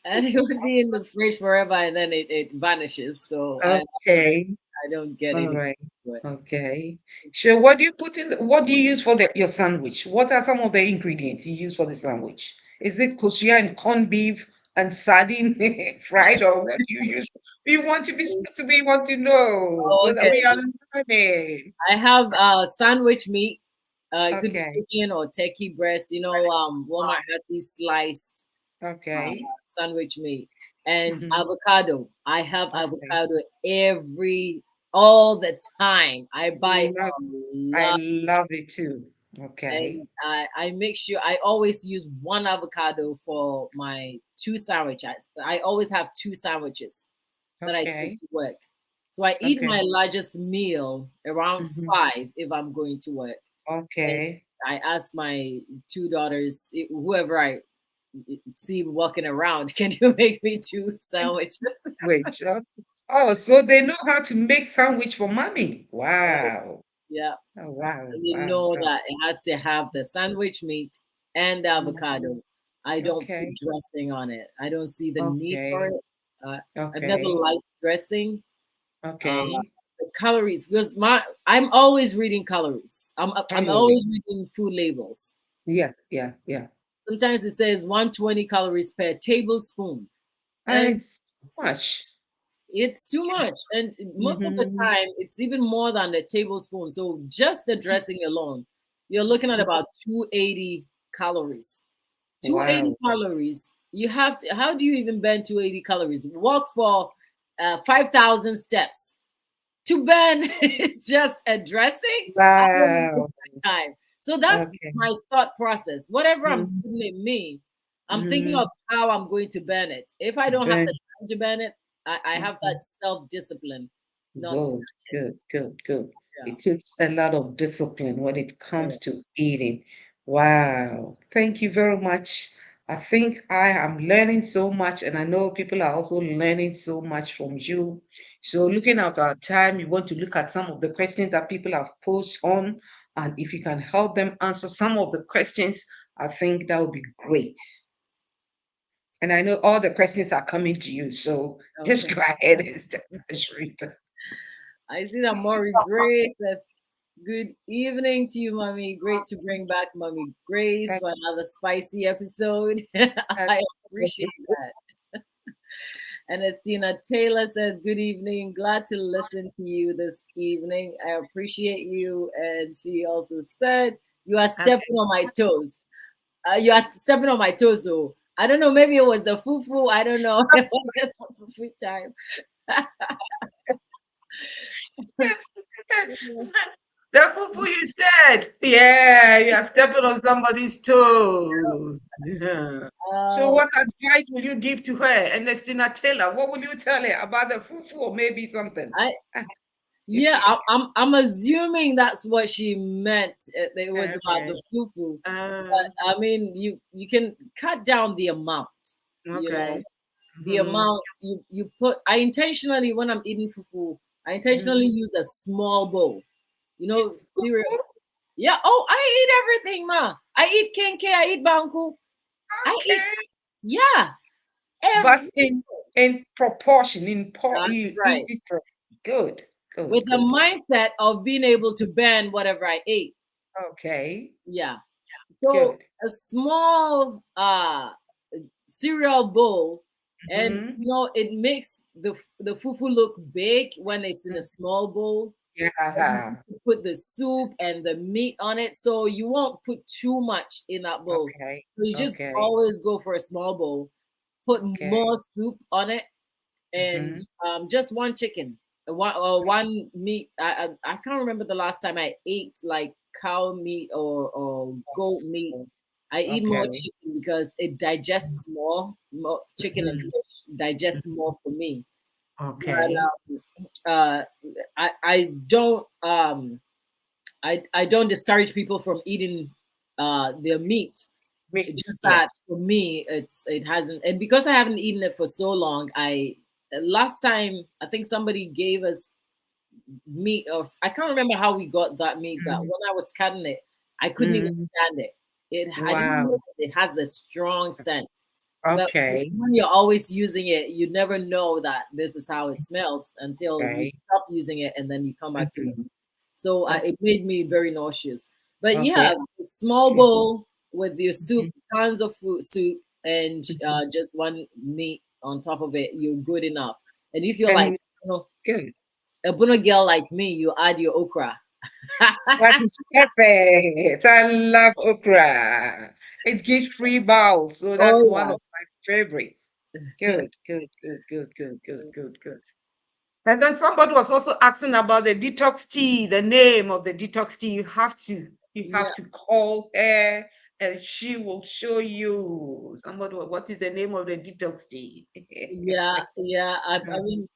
and it would be in the fridge forever, and then it vanishes. So Okay. I don't get All any. right. Okay. So what do you put in what do you use for your sandwich? What are some of the ingredients you use for the sandwich? Is it kosher and corned beef and sardine fried, or what do you use? We want to be specific, we want to know Oh, so that okay. we are learning. I have sandwich meat. It could be Okay. chicken or turkey breast. Walmart has these sliced uh, Okay. sandwich meat, and Mhm. avocado. I have Okay. avocado all the time. I buy Love, a I lot, love it too. Okay. and I make sure I always use one avocado for my two sandwiches. I always have two sandwiches that I take Okay. to work. So I eat Okay. my largest meal around Mhm. 5 if I'm going to work. And Okay. I ask my two daughters, whoever I see walking around, can you make me two sandwiches? Wait. Oh, so they know how to make sandwich for mommy. Right. Wow. Yeah. Oh, wow. And you Wow. know Wow. that it has to have the sandwich meat and the Mhm. avocado. I don't put Okay. dressing on it. I don't see the need for Okay. it. Uh, I've never Okay. liked dressing. Uh, Okay. the calories, because I'm always reading calories. I'm always Always. reading food labels. Yeah. Yeah. Yeah. Sometimes it says 120 calories per tablespoon, And and it's too much. it's too much. And most of the Mm-hmm. time, it's even more than a tablespoon. So just the dressing alone, you're looking at about 280 calories. 280 Wow. calories. You have to. How do you even burn 280 calories? Walk for 5,000 steps to burn. It's just a dressing. I don't waste Wow. my time. So that's Okay. my thought process. Whatever I'm Mm-hmm. putting in me, I'm thinking Mm-hmm. of how I'm going to burn it. If I don't have the Burn. time to burn it, I have Mm-hmm. that self discipline not to Good, touch it. good, good, good. Yeah. It takes a lot of discipline when it comes Correct. to eating. Wow. Thank you very much. I think I am learning so much, and I know people are also learning so much from you. So, looking at our time, you want to look at some of the questions that people have posed on, and if you can help them answer some of the questions, I think that would be great. And I know all the questions are coming to you, so just Okay. go ahead and start, Sharita. I see that Maury Grace says, good evening to you, Mommy. Great to bring back Mommy Grace for another spicy episode. I appreciate that. And Estina Taylor says, good evening. Glad to listen to you this evening. I appreciate you. And she also said, you are Okay. stepping on my toes. You are stepping on my toes. So I don't know. Maybe it was the fufu. I don't know. It was the fufu time. The fufu you said. Yeah, you are stepping on somebody's toes. Yeah. So Uh, what advice will you give to her, Ernestina Taylor? What will you tell her about the fufu or maybe something? I Yeah, I'm assuming that's what she meant. It was about Okay. the fufu, Uh, but I mean, you can cut down the amount. You know, okay. the Mhm. amount you put. I intentionally, when I'm eating fufu, I intentionally Mhm. use a small bowl. Cereal. Yeah. Oh, I eat everything, ma. I eat kenke. I eat banku. I eat. Okay. Yeah. But Every. in proportion, That's you eat right. it good, good, With a good. mindset of being able to bend whatever I ate. Okay, Yeah. So good. a small cereal bowl, and Hmm. it makes the fufu look big when it's in a small bowl. And Yeah. you put the soup and the meat on it, so you won't put too much in that bowl. Okay, So you just okay, always go for a small bowl, put okay. more soup on it, and Hmm. just one chicken, one meat. I can't remember the last time I ate like cow meat or goat meat. I eat more Okay. chicken because it digests more chicken and Mhm. fish digest more for me. Okay. But I don't I don't discourage people from eating their meat. Meat. It's just Yeah. that for me, it hasn't, and because I haven't eaten it for so long, I last time I think somebody gave us meat, or I can't remember how we got that meat. That Mm, when I was cutting it, I couldn't even mm. stand it. I didn't Wow. know it has a strong scent. But Okay. when you're always using it, you never know that this is how it smells until you Okay. stop using it and then you come back to it. Mhm. So it made me very nauseous. But yeah, Okay. a small Okay. bowl with your soup, Mhm. tons of food soup, and Mhm. just one meat on top of it, you're good enough. And if you're like, And you know, good. a Bruno girl like me, you add your okra. That is perfect. I love okra. It gives free bowels, so that's one Oh of my favorites. Good, good, good, good, good, good, good, good. And then somebody was also asking about the detox tea, the name of the detox tea. You yeah, have to call her and she will show you. Somebody, what is the name of the detox tea? yeah. I mean,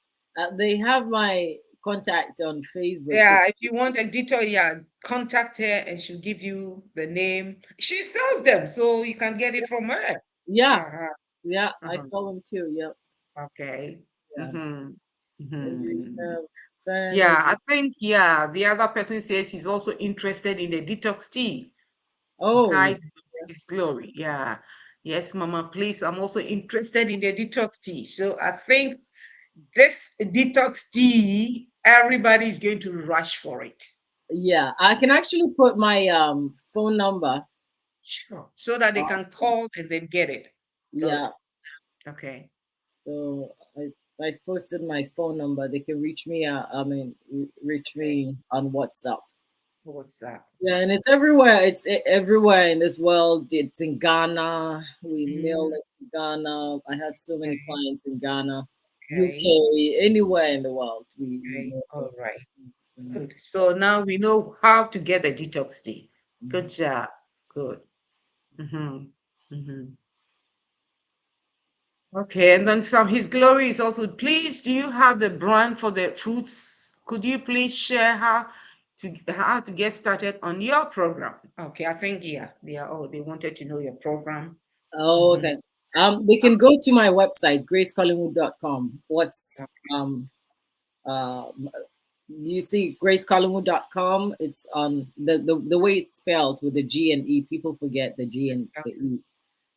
they have my contact on Facebook. Yeah, if you want a detail, yeah, contact her and she'll give you the name. She sells them, so you can get it from her. Yeah, Uh-huh, yeah. I uh-huh. saw them too. Yeah, Okay. yeah. Mm-hmm. They Mm-hmm. have Yeah, fairness. I think, yeah, the other person says he's also interested in the detox tea. Oh, Hi, His Glory. Yeah. Yes, Mama, please. I'm also interested in the detox tea. So I think this detox tea, everybody is going to rush for it. yeah. I can actually put my phone number. Sure. So that they Uh, can call and then get it. Good. yeah. Okay. So I posted my phone number. They can reach me. I mean, reach Okay. me on WhatsApp. What's that? Yeah, and it's everywhere. It's everywhere in this world. It's in Ghana. We mail Mm, it to Ghana. I have so many okay. clients in Ghana, Okay. UK, anywhere in the world. We Okay. mail All right. it. Good. So now we know how to get the detox tea. Good Mhm. job. Good. Mm-hmm. Mm-hmm. Okay, and then some His Glory is also, please, do you have the brand for the fruits? Could you please share how to get started on your program? Okay, I think yeah, they wanted to know your program. Oh, Mm-hmm. okay. They can go to my website, gracecollingwood.com. What's uh you see gracecollingwood.com? It's on the way it's spelled with the G and E. People forget the G and the E.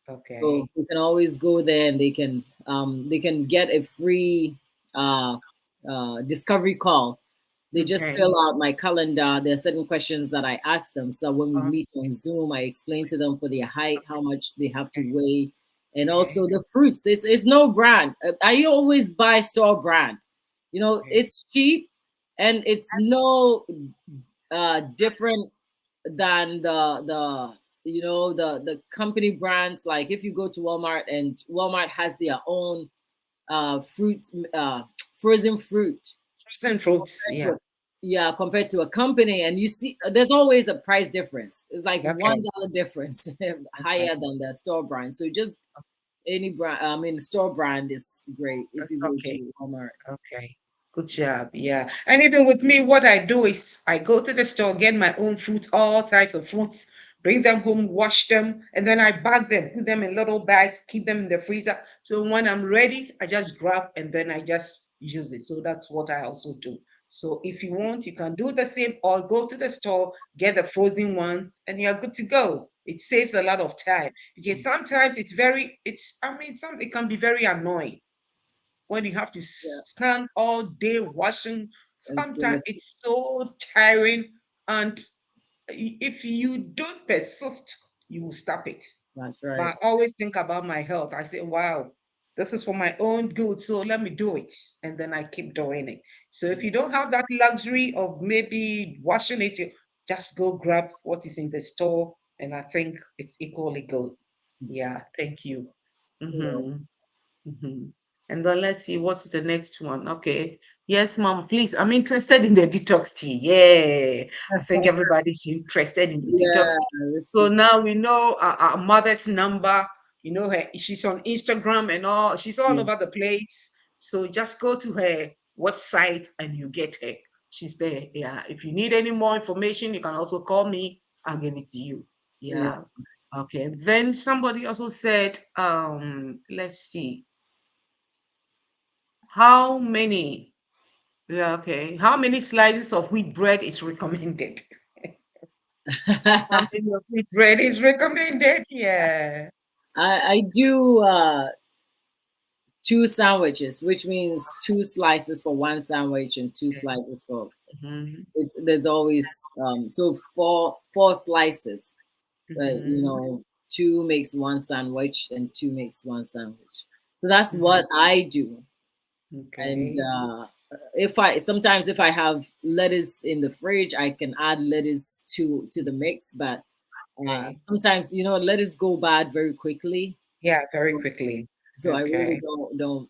So Okay. you can always go there and they can get a free uh, discovery call. They just Okay. fill out my calendar. There are certain questions that I ask them. So when we Okay. meet on Zoom, I explain to them for their height, how much they have to weigh, and Okay. also the fruits. It's no brand. I always buy store brand. Okay. It's cheap and it's no different than the company brands. Like if you go to Walmart and Walmart has their own fruit, frozen fruit, Frozen fruits. compared Yeah. to yeah, compared to a company, and you see there's always a price difference. It's like Okay. $1 difference Okay. higher than the store brand. So just any brand, I mean, store brand is great if That's you go okay. to Walmart. Okay. Good job. Yeah. And even with me, what I do is I go to the store, get my own fruits, all types of fruits, bring them home, wash them, and then I bag them, put them in little bags, keep them in the freezer. So when I'm ready, I just grab and then I just use it. So that's what I also do. So if you want, you can do the same or go to the store, get the frozen ones, and you're good to go. It saves a lot of time because sometimes it can be very annoying when you have to Yeah. stand all day washing. And Sometimes so it's so tiring, and if you don't persist, you will stop it. that's But right. I always think about my health. I say, wow, this is for my own good. So let me do it. And then I keep doing it. So if you don't have that luxury of maybe washing it, you just go grab what is in the store. And I think it's equally good. Yeah, thank you. Yeah. Mhm. Mhm. And then let's see what's the next one. Okay. Yes, mom, please. I'm interested in the detox tea. Yeah. I think everybody's interested in the Yeah, detox tea. this So is, now we know our mother's number. You know her. She's on Instagram and all. She's all yeah, over the place. So just go to her website and you get her. She's there. Yeah. If you need any more information, you can also call me. I'll give it to you. yeah. Yeah. Okay. Then somebody also said, let's see. How many? Yeah, okay. How many slices of wheat bread is recommended? How many of wheat bread is recommended? Yeah. I do two sandwiches, which means two slices for one sandwich and two Okay. slices for Mhm, it's there's always so four slices, but mhm, two makes one sandwich and two makes one sandwich. So that's mhm. what I do. And Okay. if I have lettuce in the fridge, I can add lettuce to the mix. But Okay. sometimes lettuce go bad very quickly, Yeah, very quickly. so I really Okay. don't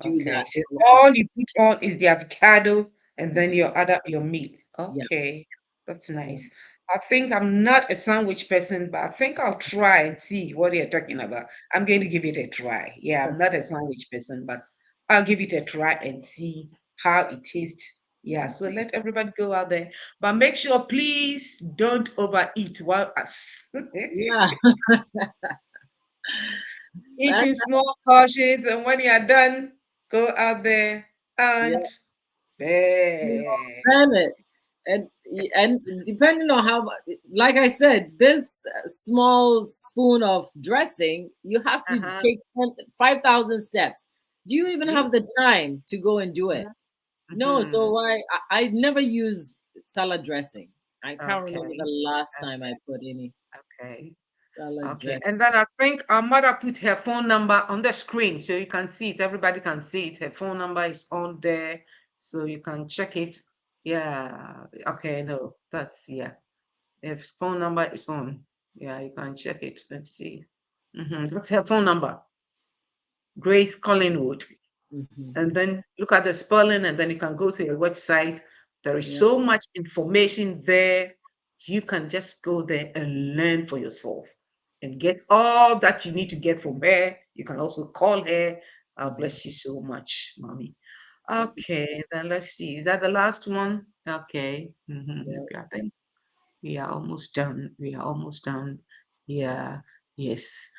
do Okay. that So a lot. all you put on is the avocado and then your meat. Yeah, Okay. That's yeah. nice. I think I'm not a sandwich person, but I think I'll try and see what you're talking about. I'm going to give it a try. Yeah, I'm not a sandwich person, but I'll give it a try and see how it tastes. Yeah, so let everybody go out there. But make sure, please don't overeat while us. Yeah. Eating small portions, and when you're done, go out there Yeah, and bang. plan it. And depending on how much, like I said, this small spoon of dressing, you have to Uh-huh. take 5,000 steps. Do you even See? have the time to go and do it? No, so Mhm. I never use salad dressing. I can't remember the Okay. last time I Okay. put any Okay. salad Okay. dressing. And then I think our mother put her phone number on the screen so you can see it. Everybody can see it. Her phone number is on there so you can check it. Yeah. Okay. No, that's, yeah. If phone number is on, yeah, you can check it. Let's see. What's her phone number? Grace Collingwood. Hmm. And then look at the spelling, and then you can go to your website. There is Yeah. so much information there. You can just go there and learn for yourself and get all that you need to get from her. You can also call her. Bless you so much, mommy. Okay, then let's see. Is that the last one? Okay. Yeah. Okay, I think we are almost done. We are almost done. Yeah. Yes.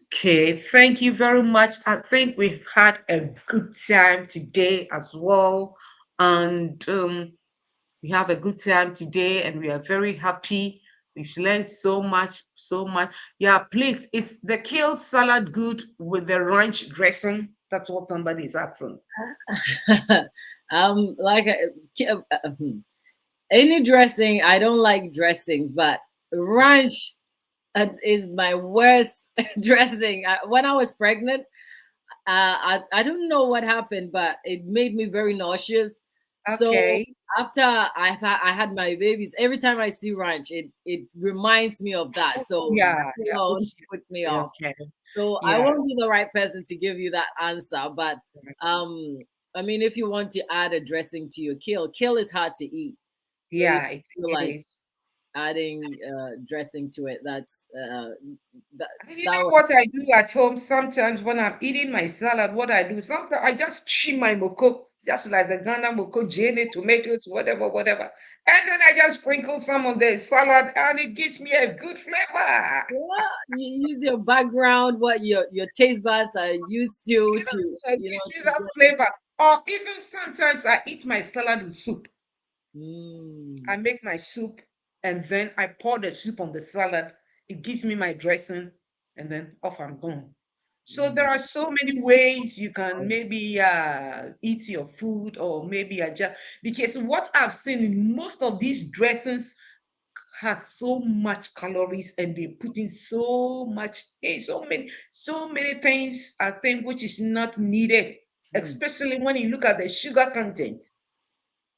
Okay, thank you very much. I think we've had a good time today as well. And we have a good time today and we are very happy. We've learned so much, so much. Yeah, please, is the kale salad good with the ranch dressing? That's what somebody is asking. Like any dressing, I don't like dressings, but ranch is my worst dressing. When I was pregnant, I don't know what happened, but it made me very nauseous. So Okay. after I had my babies, every time I see ranch, it reminds me of that. So Yeah, that yeah. alone puts me Yeah, off. okay. So I Yeah. won't be the right person to give you that answer. But Exactly. um, I mean, if you want to add a dressing to your kale is hard to eat. So if Yeah, you feel it like is. adding dressing to it, that And you that know would what I do at home sometimes when I'm eating my salad, what I do, sometimes I just trim my moko, just like the Ghana moko, jene, tomatoes, whatever, whatever. And then I just sprinkle some on the salad and it gives me a good flavor. yeah, you use your background, what your taste buds are used to It gives me to that get. flavor. Or even sometimes I eat my salad with soup. I Mm. make my soup and then I pour the soup on the salad. It gives me my dressing and then off I'm gone. So there Mm. are so many ways you can maybe eat your food or maybe adjust. Because what I've seen in most of these dressings has so much calories and they put in so much, so many things I think which is not needed, Mm. especially when you look at the sugar content.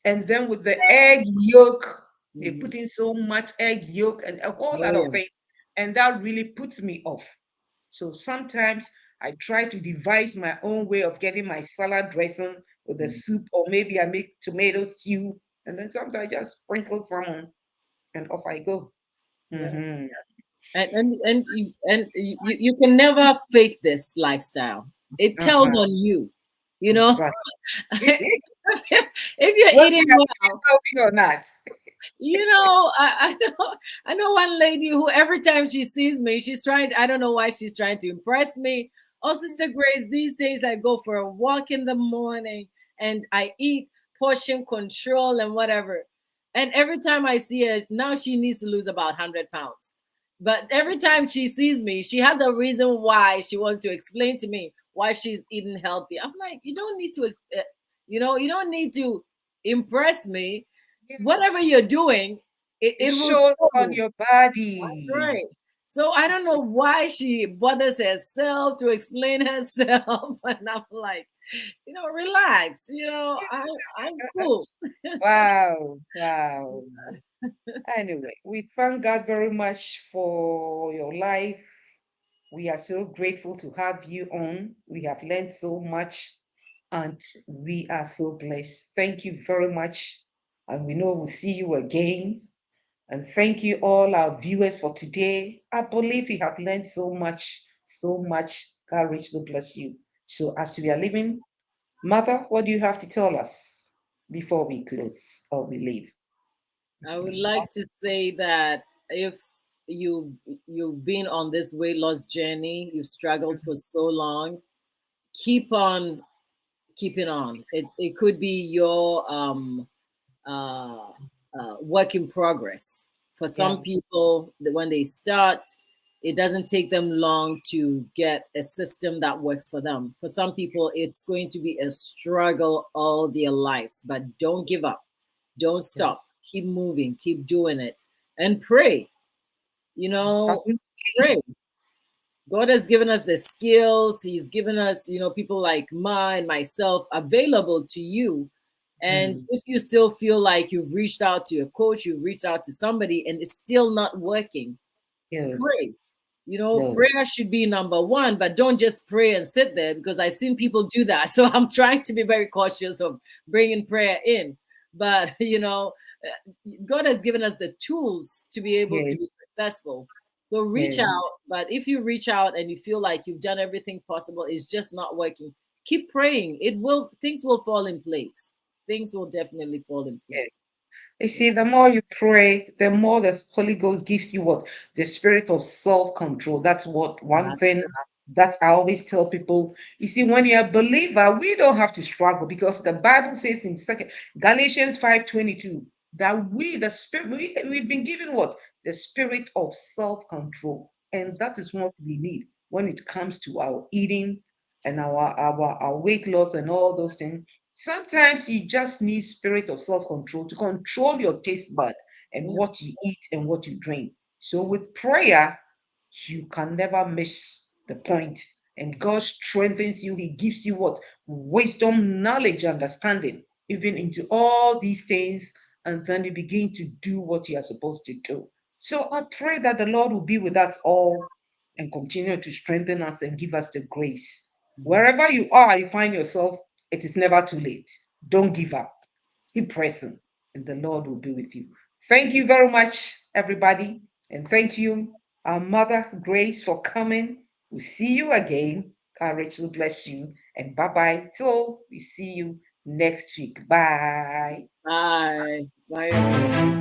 And then with the egg yolk, they Mhm. put in so much egg yolk and a whole Oh lot of yeah. things. And that really puts me off. So sometimes I try to devise my own way of getting my salad dressing with the Mm. soup, or maybe I make tomato stew, and then sometimes I just sprinkle some on, and off I go. Yeah. Mm-hmm. And you can never fake this lifestyle. It tells Uh-huh. on you, you know. Exactly. if you're Whether eating you're well, healthy or not. I know one lady who every time she sees me, she's trying. I don't know why she's trying to impress me. Oh, Sister Grace, these days I go for a walk in the morning and I eat portion control and whatever. And every time I see her, now she needs to lose about 100 pounds. But every time she sees me, she has a reason why she wants to explain to me why she's eating healthy. I'm like, you don't need to, you don't need to impress me. Yeah. Whatever you're doing, it, It it will shows on show. your That's body. right. So I don't know why she bothers herself to explain herself. And I'm like, relax. I'm cool. Wow, wow. Anyway, we thank God very much for your life. We are so grateful to have you on. We have learned so much and we are so blessed. Thank you very much. And we know we'll see you again. And thank you, all our viewers, for today. I believe you have learned so much, so much. God richly bless you. So, as we are leaving, Mother, what do you have to tell us before we close or we leave? I would like to say that if you've been on this weight loss journey, you've struggled for so long, keep on keeping on. It could be your uh, work in progress. For Yeah, some people, when they start, it doesn't take them long to get a system that works for them. For some people, it's going to be a struggle all their lives, but don't give up. Don't yeah. stop. Keep moving, keep doing it, and pray. You know, Okay. pray. God has given us the skills. He's given us, people like mine, myself, available to you. And Mm, if you still feel like you've reached out to a coach, you've reached out to somebody, and it's still not working, good. pray. Good. Prayer should be number one, but don't just pray and sit there, because I've seen people do that. So I'm trying to be very cautious of bringing prayer in. But, God has given us the tools to be able to be Yes. successful. So reach Yes. out. But if you reach out and you feel like you've done everything possible, it's just not working, keep praying. Things will fall in place. Things will definitely fall in Yes. place. You see, the more you pray, the more the Holy Ghost gives you what? The spirit of self-control. That's what one That's thing that I always tell people. You see, when you're a believer, we don't have to struggle because the Bible says in second Galatians 5:22 that the spirit, we've been given what? The spirit of self-control. And that is what we need when it comes to our eating and our weight loss and all those things. Sometimes you just need spirit of self-control to control your taste bud and yeah. what you eat and what you drink. So with prayer, you can never miss the point. And God strengthens you. He gives you what? Wisdom, knowledge, understanding, even into all these things. And then you begin to do what you are supposed to do. So I pray that the Lord will be with us all and continue to strengthen us and give us the grace. Mhm. Wherever you are, you find yourself, it is never too late. Don't give up. Keep pressing, and the Lord will be with you. Thank you very much, everybody. And thank you, our Mother Grace, for coming. We'll see you again. God richly bless you. And bye bye till we see you next week. Bye. Bye. Bye, everyone.